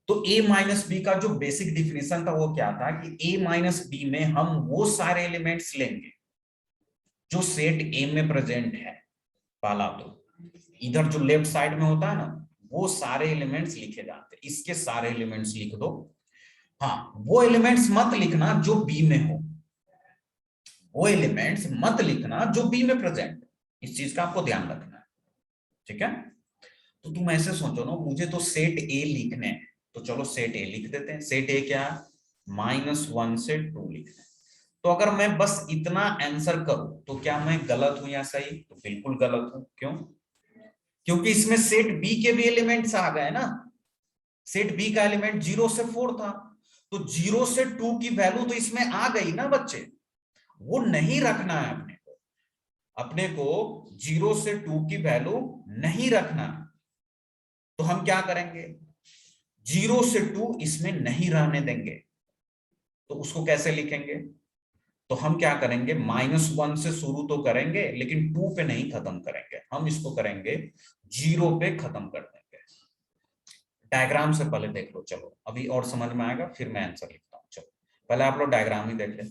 तो a माइनस बी का जो बेसिक डिफिनेशन था वो क्या था कि a माइनस बी में हम वो सारे एलिमेंट्स लेंगे जो सेट a में प्रेजेंट है पहला। तो इधर जो लेफ्ट साइड में होता है ना, वो सारे एलिमेंट्स लिखे जाते हैं, इसके सारे एलिमेंट्स लिख दो। हाँ, वो एलिमेंट्स मत लिखना जो बी में हो, वो एलिमेंट्स मत लिखना जो बी में प्रेजेंट, इस चीज का आपको ध्यान रखना है। ठीक है, तो तुम ऐसे सोचो ना, मुझे तो सेट ए लिखने हैं, तो चलो सेट ए लिख देते हैं। सेट ए क्या है, -1 से 2 लिखना है। तो अगर मैं बस इतना आंसर करूं तो क्या मैं गलत हूं या सही? तो बिल्कुल गलत हूं। क्यों? क्योंकि इसमें सेट बी के भी एलिमेंट्स आ गए ना। सेट बी का एलिमेंट 0 से 4 था, तो 0 से 2 की वैल्यू तो इसमें आ गई ना बच्चे, वो नहीं रखना है अपने को। अपने को 0 से 2 की वैल्यू नहीं रखना है। तो हम क्या करेंगे, 0 से 2 इसमें नहीं रहने देंगे। तो उसको कैसे लिखेंगे? तो हम क्या करेंगे, -1 से शुरू तो करेंगे लेकिन 2 पे नहीं खत्म करेंगे, हम इसको करेंगे 0 पे खत्म कर देंगे। डायग्राम से पहले देख लो, चलो अभी और समझ में आएगा, फिर मैं आंसर लिखता हूं। चलो पहले आप लोग डायग्राम ही देख ले।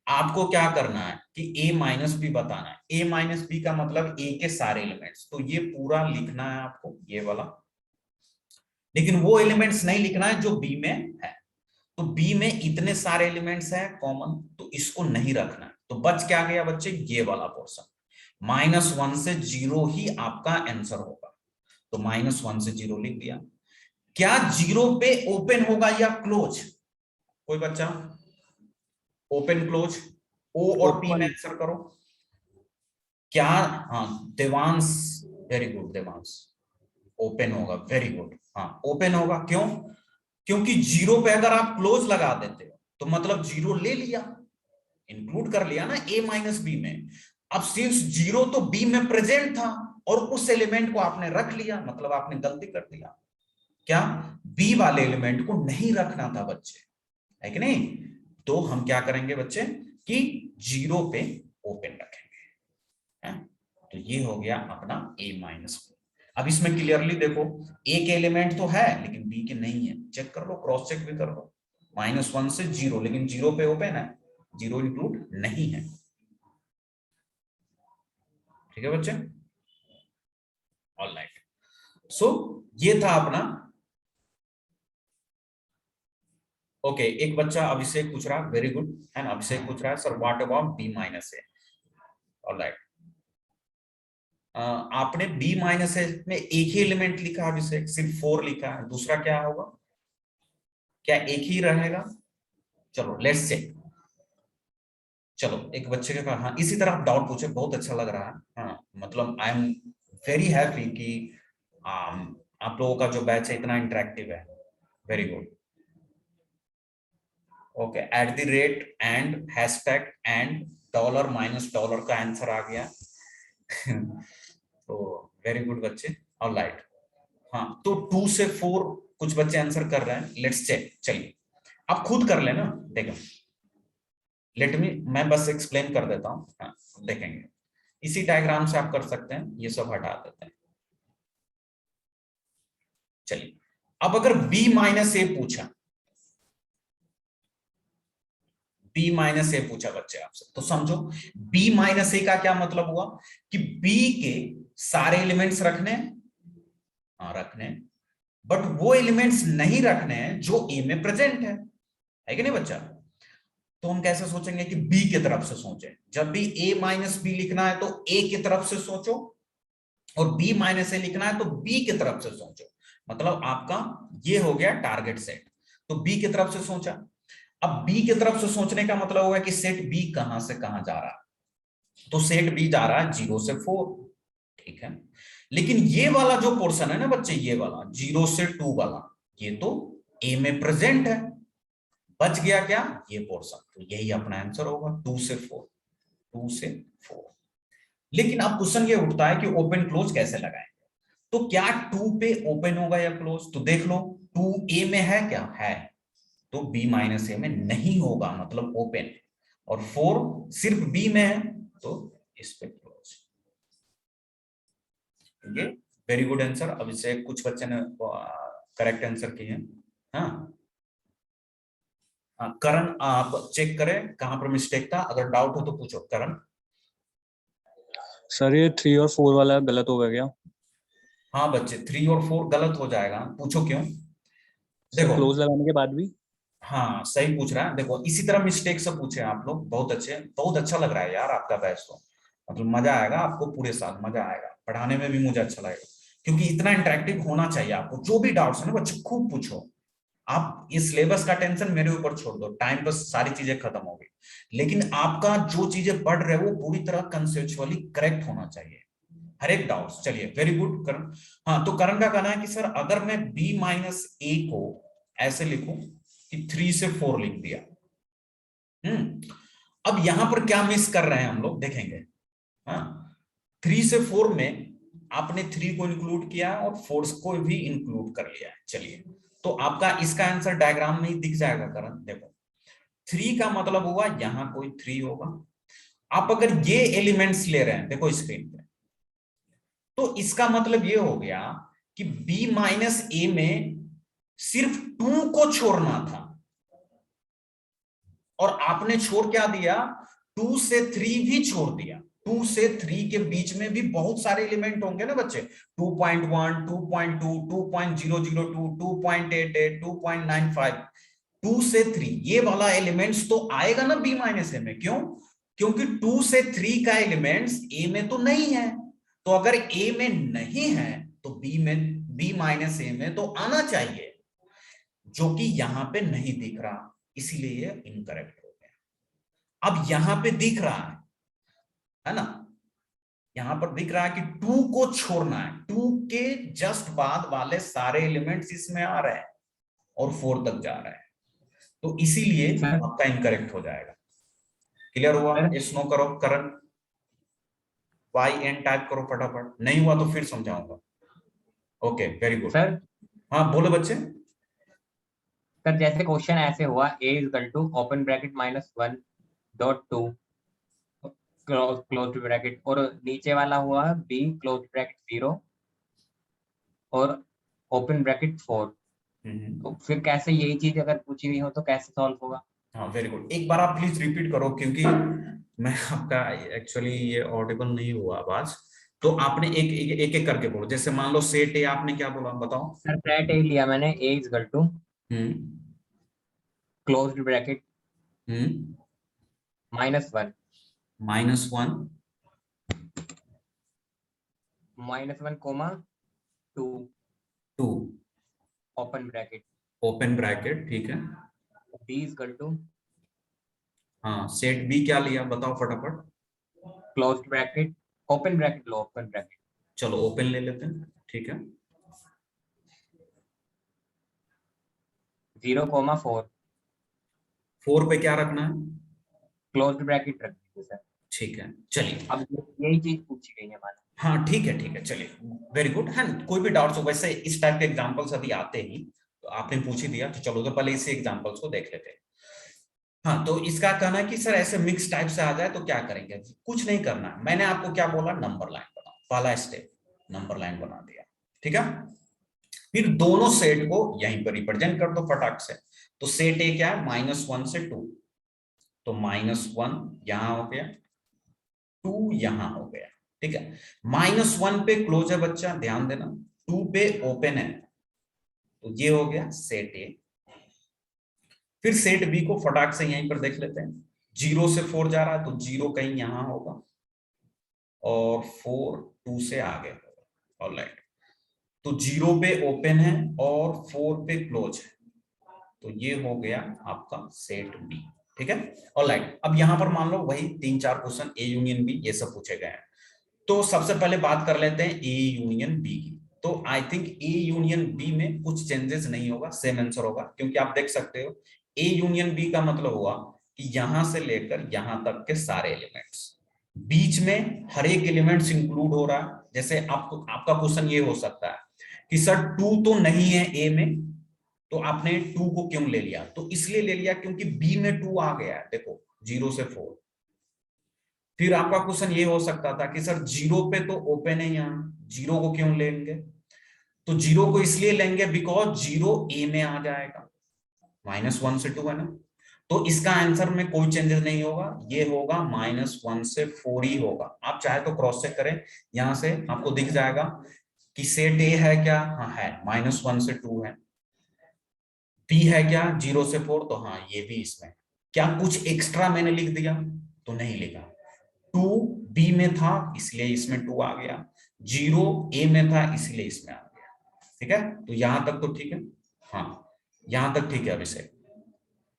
आपको क्या करना है कि a माइनस बी बताना है। a माइनस बी का मतलब a के सारे एलिमेंट्स, तो ये पूरा लिखना है आपको, ये वाला। लेकिन वो एलिमेंट्स नहीं लिखना है जो b में है। तो b में इतने सारे एलिमेंट्स हैं कॉमन, तो इसको नहीं रखना है। तो बच क्या गया बच्चे, ये वाला पोर्शन। -1 से 0 ही आपका आंसर होगा। तो -1 से 0 लिख दिया। क्या 0 पे ओपन होगा या क्लोज? कोई बच्चा ओपन क्लोज, ओ और पी में ओपन। आंसर करो। क्या? हाँ Devansh, very good Devansh, open होगा, वेरी गुड। हाँ ओपन होगा। क्यों? क्योंकि 0 पे अगर आप क्लोज लगा देते हो तो मतलब 0 ले लिया, इंक्लूड कर लिया ना a माइनस बी में। अब सिंस 0 तो b में प्रेजेंट था और उस एलिमेंट को आपने रख लिया, मतलब आपने गलती कर दिया। क्या? b वाले एलिमेंट को नहीं रखना था बच्चे, है कि नहीं? तो हम क्या करेंगे बच्चे कि 0 पे ओपन रखेंगे, है? तो ये हो गया अपना a माइनस बी। अब इसमें क्लियरली देखो, a के एलिमेंट तो है लेकिन b के नहीं है। चेक कर लो, क्रॉस चेक भी कर लो। -1 से 0, लेकिन 0 पे ओपन है, 0 इंक्लूड नहीं है। ठीक है बच्चे, ऑलराइट। सो ये था अपना। ओके, एक बच्चा अभिषेक पूछ रहा, वेरी गुड, है ना? अभिषेक पूछ रहा है sir what about b minus A. Alright, आपने b माइनस ए में एक ही एलिमेंट लिखा अभिषेक, सिर्फ 4 लिखा है, दूसरा क्या होगा? क्या एक ही रहेगा? चलो लेट्स चेक। चलो एक बच्चे के पास, हाँ इसी तरह आप डाउट पूछे, बहुत अच्छा लग रहा है। हाँ मतलब आई एम वेरी हैप्पी कि आप लोगों का जो बैच है इतना इंटरेक्टिव है। Very good. Okay, @ and hashtag and dollar minus dollar का आंसर आ गया। तो वेरी गुड बच्चे, ऑलराइट। हाँ तो 2 से 4 कुछ बच्चे आंसर कर रहे हैं, लेट्स चेक। चलिए आप खुद कर लेना, देखो लेट मी, मैं बस एक्सप्लेन कर देता हूँ। हाँ देखेंगे, इसी डायग्राम से आप कर सकते हैं, ये सब हटा देते हैं। चलिए अब अगर b माइनस ए पूछा, b माइनस ए पूछा बच्चे आपसे, तो समझो b माइनस ए का क्या मतलब हुआ कि b के सारे एलिमेंट्स रखने हैं, हाँ रखने हैं, बट वो एलिमेंट्स नहीं रखने हैं जो a में प्रेजेंट है कि नहीं बच्चा? तो हम कैसे सोचेंगे कि b की तरफ से सोचें? जब भी a माइनस बी लिखना है तो a की तरफ से सोचो, और b माइनस ए लिखना है तो b की तरफ से सोचो। मतलब आपका ये हो गया टारगेट सेट। तो b की तरफ से सोचा। अब b की तरफ से सोचने का मतलब होगा कि सेट b कहां से कहां जा रहा है, तो सेट b जा रहा है 0 से 4। ठीक है, लेकिन ये वाला जो पोर्शन है ना बच्चे, ये वाला 0 से 2 वाला, ये तो a में प्रेजेंट है। बच गया क्या? ये पोर्शन, तो यही अपना आंसर होगा 2 से 4, 2 से 4। लेकिन अब क्वेश्चन ये उठता है कि ओपन क्लोज कैसे लगाएं? तो क्या 2 पे ओपन होगा या क्लोज? तो देख लो 2 a में है क्या? है, तो b माइनस ए में नहीं होगा, मतलब ओपन। और 4 सिर्फ b में है, तो इस पे क्लोज। ये वेरी गुड आंसर। अब इसे कुछ बच्चे ने करेक्ट आंसर किए हैं। हाँ करण, आप चेक करें कहां पर मिस्टेक था, अगर डाउट हो तो पूछो करण। सर ये 3 और 4 वाला गलत हो गया क्या? हाँ बच्चे 3 और 4 गलत हो जाएगा, पूछो क्यों। सर देखो क्लोज लगाने के बाद भी? हाँ सही पूछ रहा है। देखो इसी तरह मिस्टेक से पूछे आप लोग, बहुत अच्छे, बहुत अच्छा लग रहा है यार आपका बैच तो, मतलब मजा आएगा आपको, पूरे साल मजा आएगा, पढ़ाने में भी मुझे अच्छा लगेगा, क्योंकि इतना इंटरेक्टिव होना चाहिए आपको। जो भी डाउट्स है ना बच्चे खूब पूछो। आप इस सिलेबस का टेंशन मेरे ऊपर छोड़ दो, टाइम पर सारी चीजें खत्म होगी, लेकिन आपका जो चीजें पढ़ रहे हो वो पूरी तरह कंसेप्चुअली करेक्ट होना चाहिए, हर एक डाउट्स। चलिए वेरी गुड करण। हाँ तो करण का कहना है कि सर अगर मैं b माइनस ए को ऐसे लिखूं कि 3 से 4 लिख दिया, अब यहां पर क्या मिस कर रहे हैं हम लोग देखेंगे। हाँ 3 से 4 में आपने 3 को इंक्लूड किया और 4 को भी इंक्लूड कर लिया है। चलिए तो आपका इसका आंसर डायग्राम में ही दिख जाएगा करण। देखो 3 का मतलब हुआ यहां कोई 3 होगा। आप अगर ये एलिमेंट्स ले रहे हैं देखो स्क्रीन पे, तो इसका मतलब ये हो गया कि b माइनस ए में सिर्फ 2 को छोड़ना था, और आपने छोड़ क्या दिया, 2 से 3 भी छोड़ दिया। 2 से 3 के बीच में भी बहुत सारे एलिमेंट होंगे ना बच्चे, 2.1, 2.2, 2.002, 2.88, 2.95, 2 से 3 ये वाला एलिमेंट्स तो आएगा ना b माइनस ए में। क्यों? क्योंकि 2 से 3 का एलिमेंट्स a में तो नहीं है, तो अगर a में नहीं है तो b माइनस ए में तो आना चाहिए, जो कि यहां पे नहीं दिख रहा, इसीलिए ये इनकरेक्ट हो गया। अब यहां पे दिख रहा है ना, यहां पर दिख रहा है कि 2 को छोड़ना है, 2 के जस्ट बाद वाले सारे एलिमेंट्स इसमें आ रहे हैं और 4 तक जा रहे हैं, तो इसीलिए आपका इनकरेक्ट हो जाएगा। क्लियर हुआ? यस नो करो करण, वाई एन टाइप करो फटाफट, नहीं हुआ तो फिर समझाऊंगा। Okay very good. सर हाँ बोलो बच्चे। सर जैसे क्वेश्चन ऐसे हुआ a equal to open bracket -1.2 close bracket, और नीचे वाला हुआ b क्लोज ब्रैकेट 0 और ओपन ब्रैकेट 4, तो फिर कैसे यही चीज अगर पूछी हुई हो तो कैसे सॉल्व होगा? हाँ वेरी गुड, एक बार आप प्लीज रिपीट करो, क्योंकि मैं आपका एक्चुअली ये ऑडिबल नहीं हुआ आवाज, तो आपने एक एक करके बोलो। जैसे मान लो सेट ए आपने क्या बोला बताओ। सर सेट ए लिया मैंने, a equal to closed bracket -1 -1 comma 2 2 open bracket, open bracket, ठीक है। b इक्वल टू हाँ सेट बी क्या लिया बताओ फटाफट। क्लोज्ड ब्रैकेट ओपन ब्रैकेट लो ओपन ब्रैकेट, चलो ओपन ले लेते हैं, ठीक है। 0,4 4 पे क्या रखना है? क्लोज्ड ब्रैकेट रख दीजिए सर। ठीक है चलिए। अब यही चीज पूछी गई है हमारा। हाँ ठीक है चलिए वेरी गुड। हाँ कोई भी डाउट्स हो, वैसे इस टाइप के एग्जांपल्स अभी आते ही, तो आपने पूछ ही दिया तो चलो तो पहले इसी एग्जांपल्स को देख लेते हैं। हाँ तो इसका कहना है कि सर ऐसे मिक्स टाइप से आ जाए तो क्या करेंगे? कुछ नहीं करना, मैंने आपको क्या बोला, नंबर लाइन बनाओ, पहला स्टेप नंबर लाइन बना दिया, ठीक है। फिर दोनों सेट को यहीं पर रिप्रेजेंट कर दो फटाक से। तो सेट ए क्या है, -1 से 2, तो -1 यहां हो गया, 2 यहां हो गया, ठीक है। -1 पे क्लोज है बच्चा, ध्यान देना, 2 पे ओपन है, तो ये हो गया सेट ए। फिर सेट बी को फटाक से यहीं पर देख लेते हैं, 0 से 4 जा रहा है तो 0 कहीं यहां होगा और 4 2 से आगे होगा। ऑलराइट, तो 0 पे ओपन है और 4 पे क्लोज है, तो ये हो गया आपका सेट बी, ठीक है। ऑलराइट, अब यहां पर मान लो वही 3-4 क्वेश्चन ए यूनियन बी ये सब पूछे गए हैं। तो सबसे पहले बात कर लेते हैं ए यूनियन बी की। तो I think A union B में कुछ चेंजेस नहीं होगा, सेम आंसर होगा, क्योंकि आप देख सकते हो ए यूनियन बी का मतलब हुआ कि यहां से लेकर यहां तक के सारे एलिमेंट्स, बीच में हर एक एलिमेंट्स इंक्लूड हो रहा है। जैसे आपको आपका क्वेश्चन ये हो सकता है कि सर 2 तो नहीं है ए में, तो आपने 2 को क्यों ले लिया? तो इसलिए ले लिया क्योंकि बी में 2 आ गया है, देखो 0 से 4। फिर आपका क्वेश्चन ये हो सकता था कि सर 0 पे तो ओपन है यहाँ, जीरो को क्यों लेंगे? तो जीरो को इसलिए लेंगे बिकॉज जीरो ए में आ जाएगा, -1 से 2 है ना, तो इसका आंसर में कोई चेंजेस नहीं होगा, ये होगा -1 से 4 ही होगा। आप चाहे तो क्रॉस चेक करें, यहां से आपको दिख जाएगा कि सेट ए है क्या? हाँ है, -1 से 2 है। बी है क्या? 0 से 4, तो हाँ ये भी इसमें। क्या कुछ एक्स्ट्रा मैंने लिख दिया? तो नहीं लिखा। 2 बी में था इसलिए इसमें 2 आ गया, 0 ए में था इसलिए इसमें आ गया। ठीक है, तो यहां तक तो ठीक है। हाँ यहां तक ठीक है अभिषेक,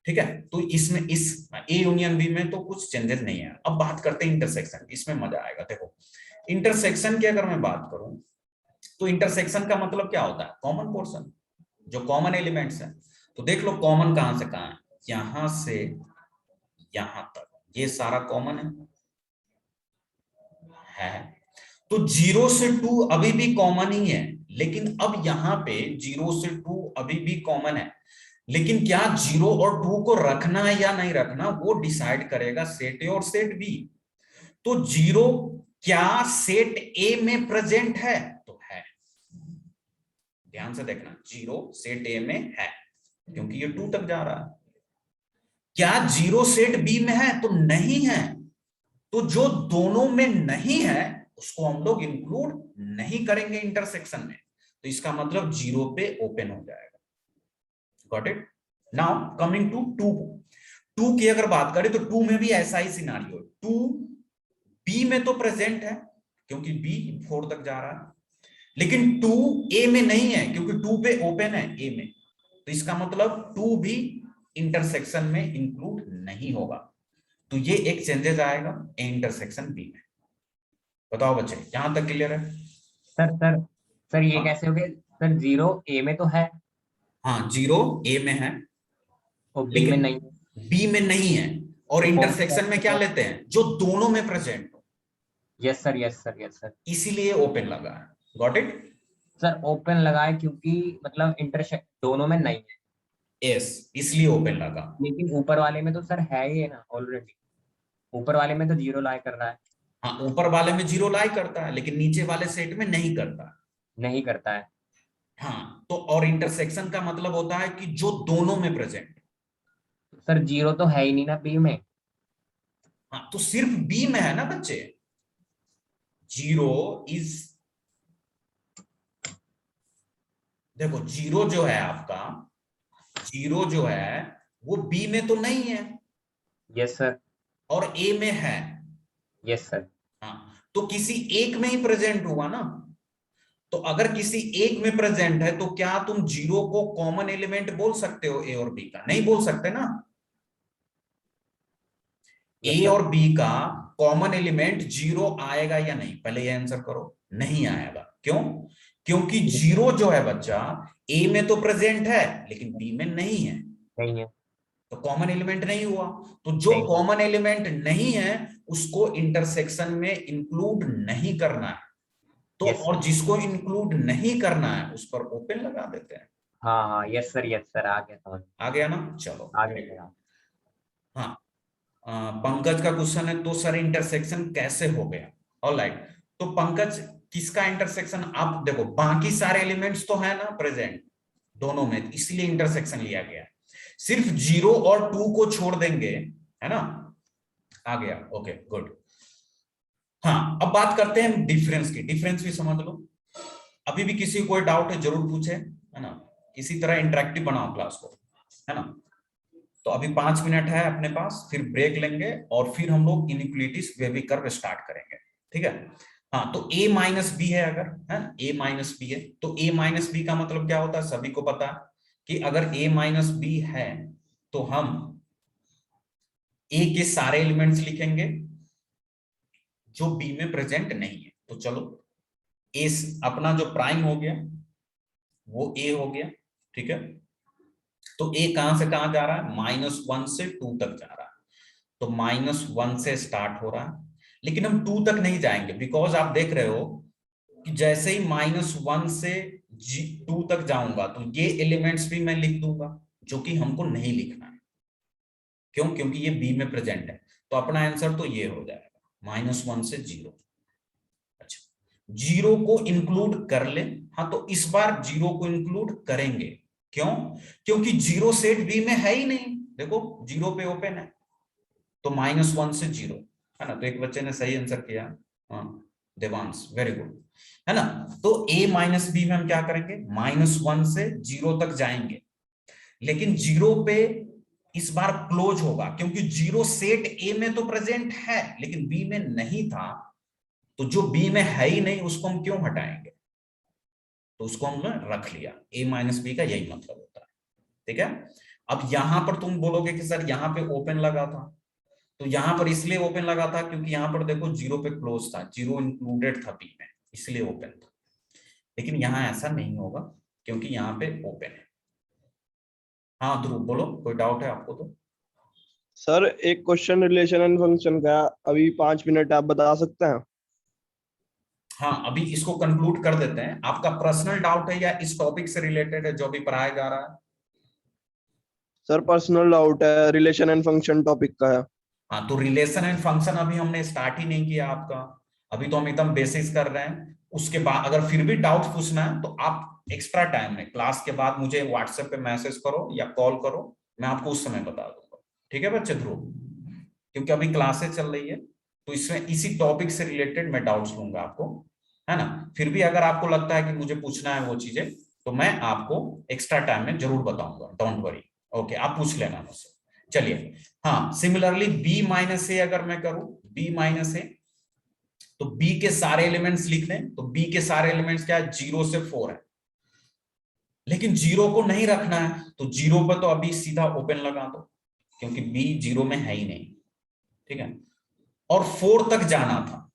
ठीक है। तो इसमें इस ए यूनियन बी में तो कुछ चेंजेस नहीं है। अब बात करते हैं इंटरसेक्शन, इसमें मजा आएगा। देखो इंटरसेक्शन की अगर मैं बात करूं तो इंटरसेक्शन का मतलब क्या होता है? कॉमन पोर्शन, जो कॉमन एलिमेंट्स है। तो देख लो कॉमन कहां से कहां है, यहां से यहां तक, ये सारा कॉमन है। तो 0 से 2 अभी भी कॉमन ही है, लेकिन अब यहां पे 0 से 2 अभी भी कॉमन है, लेकिन क्या 0 और 2 को रखना है या नहीं रखना वो डिसाइड करेगा सेट ए और सेट बी। तो 0 क्या सेट ए में प्रेजेंट है? तो है, ध्यान से देखना, 0 सेट ए में है क्योंकि ये 2 तक जा रहा है। क्या 0 सेट बी में है? तो नहीं है। तो जो दोनों में नहीं है उसको हम लोग इंक्लूड नहीं करेंगे इंटरसेक्शन में, तो इसका मतलब 0 पे ओपन हो जाएगा। Got it? Now coming to 2 की अगर बात करें तो 2 में भी ऐसा ही सिनारियो है। 2 बी में तो प्रेजेंट है क्योंकि बी 4 तक जा रहा है, लेकिन 2 ए में नहीं है क्योंकि 2 पे ओपन है ए में, तो इसका मतलब 2 भी इंटरसेक्शन में इंक्लूड नहीं होगा। तो ये एक चेंजेस आएगा ए इंटरसेक्शन बी में। बताओ बच्चे, यहां तक क्लियर है? सर ये हाँ। कैसे हो गया? सर 0 ए में तो है हाँ 0 ए में है और बी में लेकिन नहीं है। बी में नहीं है, और तो इंटरसेक्शन में क्या लेते हैं? जो दोनों में प्रेजेंट हो, yes sir, yes sir, yes sir. इसीलिए ओपन लगा है। Got it? सर ओपन लगाए क्योंकि मतलब इंटरसेक्ट दोनों में नहीं है, यस, इसलिए ओपन लगा। लेकिन ऊपर वाले में तो सर है ही है ना ऑलरेडी। ऊपर वाले में तो 0 लाई कर रहा है। हाँ ऊपर वाले में 0 लाई करता है लेकिन नीचे वाले सेट में नहीं करता। नहीं करता है। हाँ तो और इंटरसेक्शन का मतलब होता है कि जो दोनों में प्रेजेंट। सर 0 तो है ही नहीं ना बी में। हाँ तो सिर्फ बी में है ना बच्चे। 0 इज, देखो 0 जो है आपका, 0 जो है वो बी में तो नहीं है यस सर, और ए में है। Yes sir. हाँ तो किसी एक में ही प्रेजेंट हुआ ना। तो अगर किसी एक में प्रेजेंट है तो क्या तुम 0 को कॉमन एलिमेंट बोल सकते हो ए और बी का? नहीं बोल सकते ना। यस ए सर। और बी का कॉमन एलिमेंट 0 आएगा या नहीं? पहले ये आंसर करो। नहीं आएगा। क्यों? क्योंकि 0 जो है बच्चा ए में तो प्रेजेंट है लेकिन बी में नहीं है, नहीं है। तो कॉमन एलिमेंट नहीं हुआ। तो जो नहीं। कॉमन एलिमेंट नहीं है उसको इंटरसेक्शन में इंक्लूड नहीं करना है। तो यस और जिसको इंक्लूड नहीं करना है उस पर ओपन लगा देते हैं। हाँ हाँ, यस सर, यस सर, आ गया समझ। आ गया ना? चलो आ very गया। good। हाँ पंकज का क्वेश्चन है तो सर इंटरसेक्शन कैसे हो गया? ऑलराइट, तो पंकज किसका इंटरसेक्शन? आप देखो बाकी सारे एलिमेंट्स तो है ना प्रेजेंट दोनों में, इसलिए इंटरसेक्शन लिया गया है। सिर्फ 0 और 2 को छोड़ देंगे, है ना? आ गया, ओके गुड। हाँ अब बात करते हैं डिफरेंस की। डिफरेंस भी समझ लो। अभी भी किसी को कोई डाउट है जरूर पूछे, है ना? इसी तरह इंटरेक्टिव बनाओ क्लास को, है ना? तो अभी 5 मिनट है अपने पास, फिर ब्रेक लेंगे और फिर हम लोग इनइक्वालिटीज वेवी कर्व स्टार्ट करेंगे। ठीक है? हाँ तो a माइनस बी है, अगर है a माइनस बी है तो a माइनस बी का मतलब क्या होता है? सभी को पता है कि अगर a माइनस बी है तो हम a के सारे एलिमेंट्स लिखेंगे जो b में प्रेजेंट नहीं है। तो चलो a अपना जो प्राइम हो गया वो a हो गया। ठीक है? तो a कहां से कहां जा रहा है? -1 से 2 तक जा रहा है। तो -1 से स्टार्ट हो रहा है, लेकिन हम 2 तक नहीं जाएंगे बिकॉज आप देख रहे हो कि जैसे ही -1 से 2 तक जाऊंगा तो ये एलिमेंट्स भी मैं लिख दूंगा जो कि हमको नहीं लिखना है। क्यों? क्योंकि ये बी में प्रेजेंट है। तो अपना आंसर तो ये हो जाएगा -1 से 0। अच्छा जीरो को इंक्लूड कर ले। हाँ, तो इस बार जीरो को इंक्लूड करेंगे। क्यों? क्योंकि जीरो सेट बी में है ही नहीं। देखो जीरो पे ओपन है, तो -1 से जीरो, है ना। तो एक बच्चे ने सही आंसर किया, देवांश, वेरी गुड, है ना। तो a माइनस बी में हम क्या करेंगे, -1 से जीरो तक जाएंगे, लेकिन जीरो पे इस बार क्लोज होगा, क्योंकि जीरो सेट ए में तो प्रेजेंट है लेकिन बी में नहीं था। तो जो बी में है ही नहीं उसको हम क्यों हटाएंगे, तो उसको हमने रख लिया। a माइनस बी का यही मतलब होता है, ठीक है। अब यहां पर तुम बोलोगे कि सर यहाँ पे ओपन लगा था, तो यहां पर इसलिए ओपन लगा था क्योंकि यहां पर देखो जीरो पे क्लोज था, जीरो इंक्लूडेड था बी में, इसलिए ओपन था। लेकिन यहां ऐसा नहीं होगा क्योंकि यहाँ पे ओपन है। हाँ ध्रुव बोलो, कोई डाउट है आपको तो? सर एक क्वेश्चन रिलेशन एंड फंक्शन का, अभी 5 मिनट आप बता सकते हैं? हाँ, अभी इसको कंक्लूड कर देते हैं। आपका पर्सनल डाउट है या इस टॉपिक से रिलेटेड है जो भी पढ़ाया जा रहा है? सर पर्सनल डाउट है, रिलेशन एंड फंक्शन टॉपिक का है। हाँ, तो रिलेशन एंड फंक्शन अभी हमने स्टार्ट ही नहीं किया आपका, अभी तो हम एकदम बेसिक्स कर रहे हैं। उसके बाद अगर फिर भी डाउट पूछना है तो आप एक्स्ट्रा टाइम में क्लास के बाद मुझे व्हाट्सएप पे मैसेज करो या कॉल करो, मैं आपको उस समय बता दूंगा, ठीक है बच्चे ध्रुव। क्योंकि अभी क्लासेस चल रही है तो इसमें इसी टॉपिक से रिलेटेड मैं डाउट्स लूंगा आपको, है ना। फिर भी अगर आपको लगता है कि मुझे पूछना है वो चीजें, तो मैं आपको एक्स्ट्रा टाइम में जरूर बताऊंगा, डोंट वरी। ओके, आप पूछ लेना मुझसे। चलिए, हाँ, सिमिलरली b माइनस ए अगर मैं करूं, b माइनस ए, तो b के सारे एलिमेंट्स लिख लें। तो b के सारे एलिमेंट्स क्या है, 0 से 4 है, लेकिन जीरो को नहीं रखना है, तो जीरो पर तो अभी सीधा ओपन लगा दो क्योंकि b जीरो में है ही नहीं, ठीक है। और 4 तक जाना था,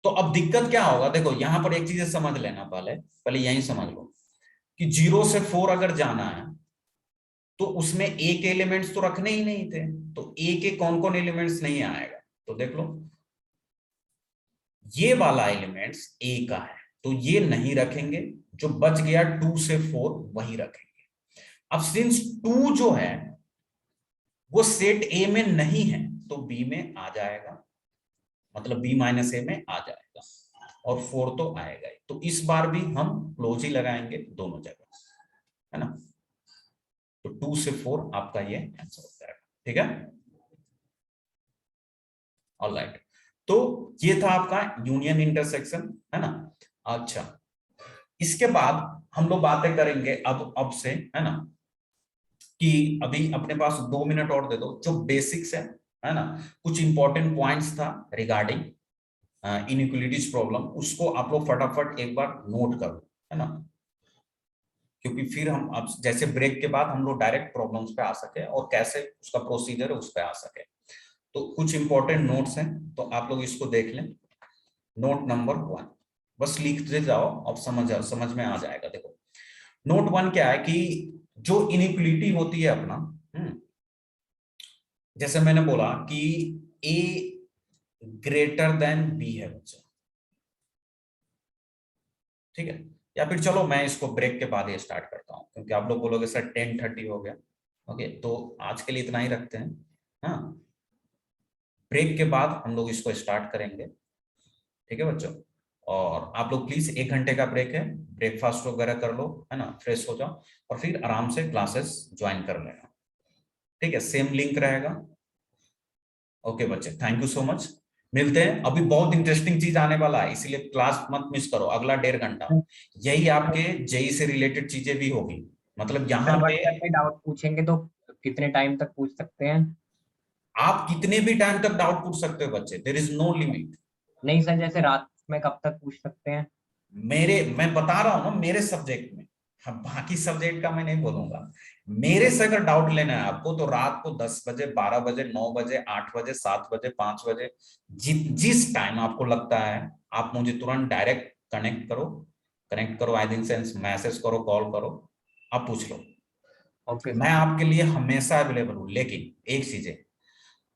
तो अब दिक्कत क्या होगा, देखो यहां पर एक चीज समझ लेना, पहले यही समझ लो कि 0 से 4 अगर जाना है तो उसमें ए के एलिमेंट्स तो रखने ही नहीं थे, तो ए के कौन कौन एलिमेंट्स नहीं आएगा, तो देख लो ये वाला एलिमेंट्स ए का है, तो ये नहीं रखेंगे। जो बच गया 2 से 4 वही रखेंगे। अब सिंस 2 जो है वो सेट ए में नहीं है तो बी में आ जाएगा, मतलब बी माइनस ए में आ जाएगा, और 4 तो आएगा ही। तो इस बार भी हम क्लोज ही लगाएंगे दोनों जगह, है ना। तो 2 से 4 आपका ये आंसर हो जाएगा, ठीक है। ऑलराइट, तो ये था आपका यूनियन इंटरसेक्शन, है ना। अच्छा, इसके बाद हम लोग बातें करेंगे अब से, है ना, कि अभी अपने पास 2 मिनट और दे दो। जो बेसिक्स है ना, कुछ इंपॉर्टेंट पॉइंट्स था रिगार्डिंग इनइक्वालिटीज प्रॉब्लम, उसको आप लोग फटाफट एक बार नोट कर लो, है ना, क्योंकि फिर हम अब जैसे ब्रेक के बाद हम लोग डायरेक्ट प्रॉब्लम्स पे आ सके और कैसे उसका प्रोसीजर है उस पे आ सके। तो कुछ इंपॉर्टेंट नोट्स हैं, तो आप लोग इसको देख लें। नोट नंबर 1 बस लिखते जाओ, अब समझ में आ जाएगा। देखो नोट 1 क्या है कि जो इनइक्वालिटी होती है अपना, जैसे मैंने बोला कि a ग्रेटर देन b है बच्चा, ठीक है। या फिर चलो मैं इसको ब्रेक के बाद ये स्टार्ट करता हूँ, क्योंकि आप लोग बोलोगे सर 10:30 हो गया। ओके, तो आज के लिए इतना ही रखते हैं। हाँ, ब्रेक के बाद हम लोग इसको स्टार्ट करेंगे, ठीक है बच्चों। और आप लोग प्लीज 1 घंटे का ब्रेक है, ब्रेकफास्ट वगैरह कर लो, है ना, फ्रेश हो जाओ और फिर आराम से क्लासेस ज्वाइन कर लेना, ठीक है। सेम लिंक रहेगा। ओके बच्चे, थैंक यू सो मच, मिलते हैं। अभी बहुत इंटरेस्टिंग चीज आने वाला है, इसीलिए क्लास मत मिस करो। अगला 1.5 घंटा यही आपके जेई से रिलेटेड चीजें भी होगी, मतलब यहाँ पे व्हाट्सएप पे डाउट पूछेंगे तो कितने टाइम तक पूछ सकते हैं? आप कितने भी टाइम तक डाउट पूछ सकते हो बच्चे, देयर इज नो लिमिट। नहीं सर, जैसे रात में कब तक पूछ सकते हैं? मैं बता रहा हूँ ना मेरे सब्जेक्ट में, हाँ, बाकी सब्जेक्ट का मैं नहीं बोलूंगा। मेरे से अगर डाउट लेना है आपको तो रात को 10 बजे, 12 बजे, 9 बजे, 8 बजे, 7 बजे, 5 बजे, जिस टाइम आपको लगता है आप मुझे तुरंत डायरेक्ट कनेक्ट करो, आई थिंक सेंस मैसेज करो, कॉल करो, आप पूछ लो। ओके मैं सर। आपके लिए हमेशा अवेलेबल हूँ, लेकिन एक चीज है,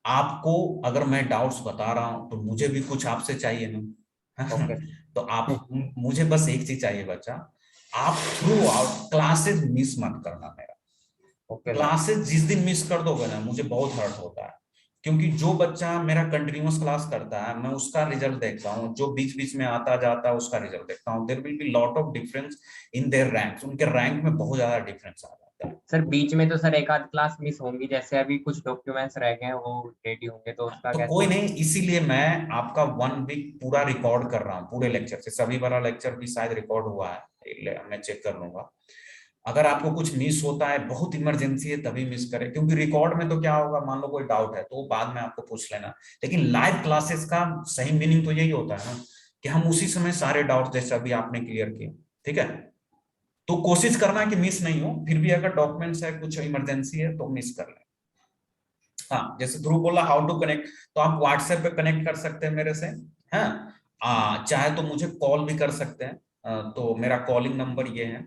आपको अगर मैं डाउट्स बता रहा हूं तो मुझे भी कुछ आपसे चाहिए ना। ओके तो आप मुझे बस एक चीज चाहिए बच्चा, आप थ्रू आउट क्लासेस मिस मत करना मेरा। Okay sir. क्लासेस जिस दिन मिस कर दोगे ना मुझे बहुत हर्ट होता है, क्योंकि जो बच्चा मेरा कंटिन्यूअस क्लास करता है मैं उसका रिजल्ट देखता हूँ, जो बीच बीच में आता जाता है उसका रिजल्ट देखता हूँ, there will be lot of difference in their ranks, उनके रैंक में बहुत ज्यादा डिफरेंस आ जाता है। सर बीच में तो सर एक आध क्लास मिस होंगी, जैसे अभी कुछ डॉक्यूमेंट्स रह गए हैं वो रेडी होंगे, तो उसका तो कैसे? कोई नहीं, इसीलिए मैं आपका 1 वीक पूरा रिकॉर्ड कर रहा हूँ, पूरे लेक्चर से, सभी वाला लेक्चर भी शायद रिकॉर्ड हुआ है, मैं चेक कर लूंगा। अगर आपको कुछ मिस होता है, बहुत इमरजेंसी है तभी मिस करें, क्योंकि रिकॉर्ड में तो क्या होगा, मान लो कोई डाउट है तो बाद में आपको पूछ लेना, लेकिन लाइव क्लासेस का सही मीनिंग तो यही होता है ना कि हम उसी समय सारे डाउट जैसे अभी आपने क्लियर किए, ठीक है। तो कोशिश करना कि मिस नहीं हो, फिर भी अगर डॉक्यूमेंट्स है कुछ इमरजेंसी है तो मिस कर लें। हाँ, जैसे ध्रुव बोला हाउ टू कनेक्ट, तो आप व्हाट्सएप पे कनेक्ट कर सकते हैं मेरे से, हाँ चाहे तो मुझे कॉल भी कर सकते हैं, तो मेरा कॉलिंग नंबर ये है,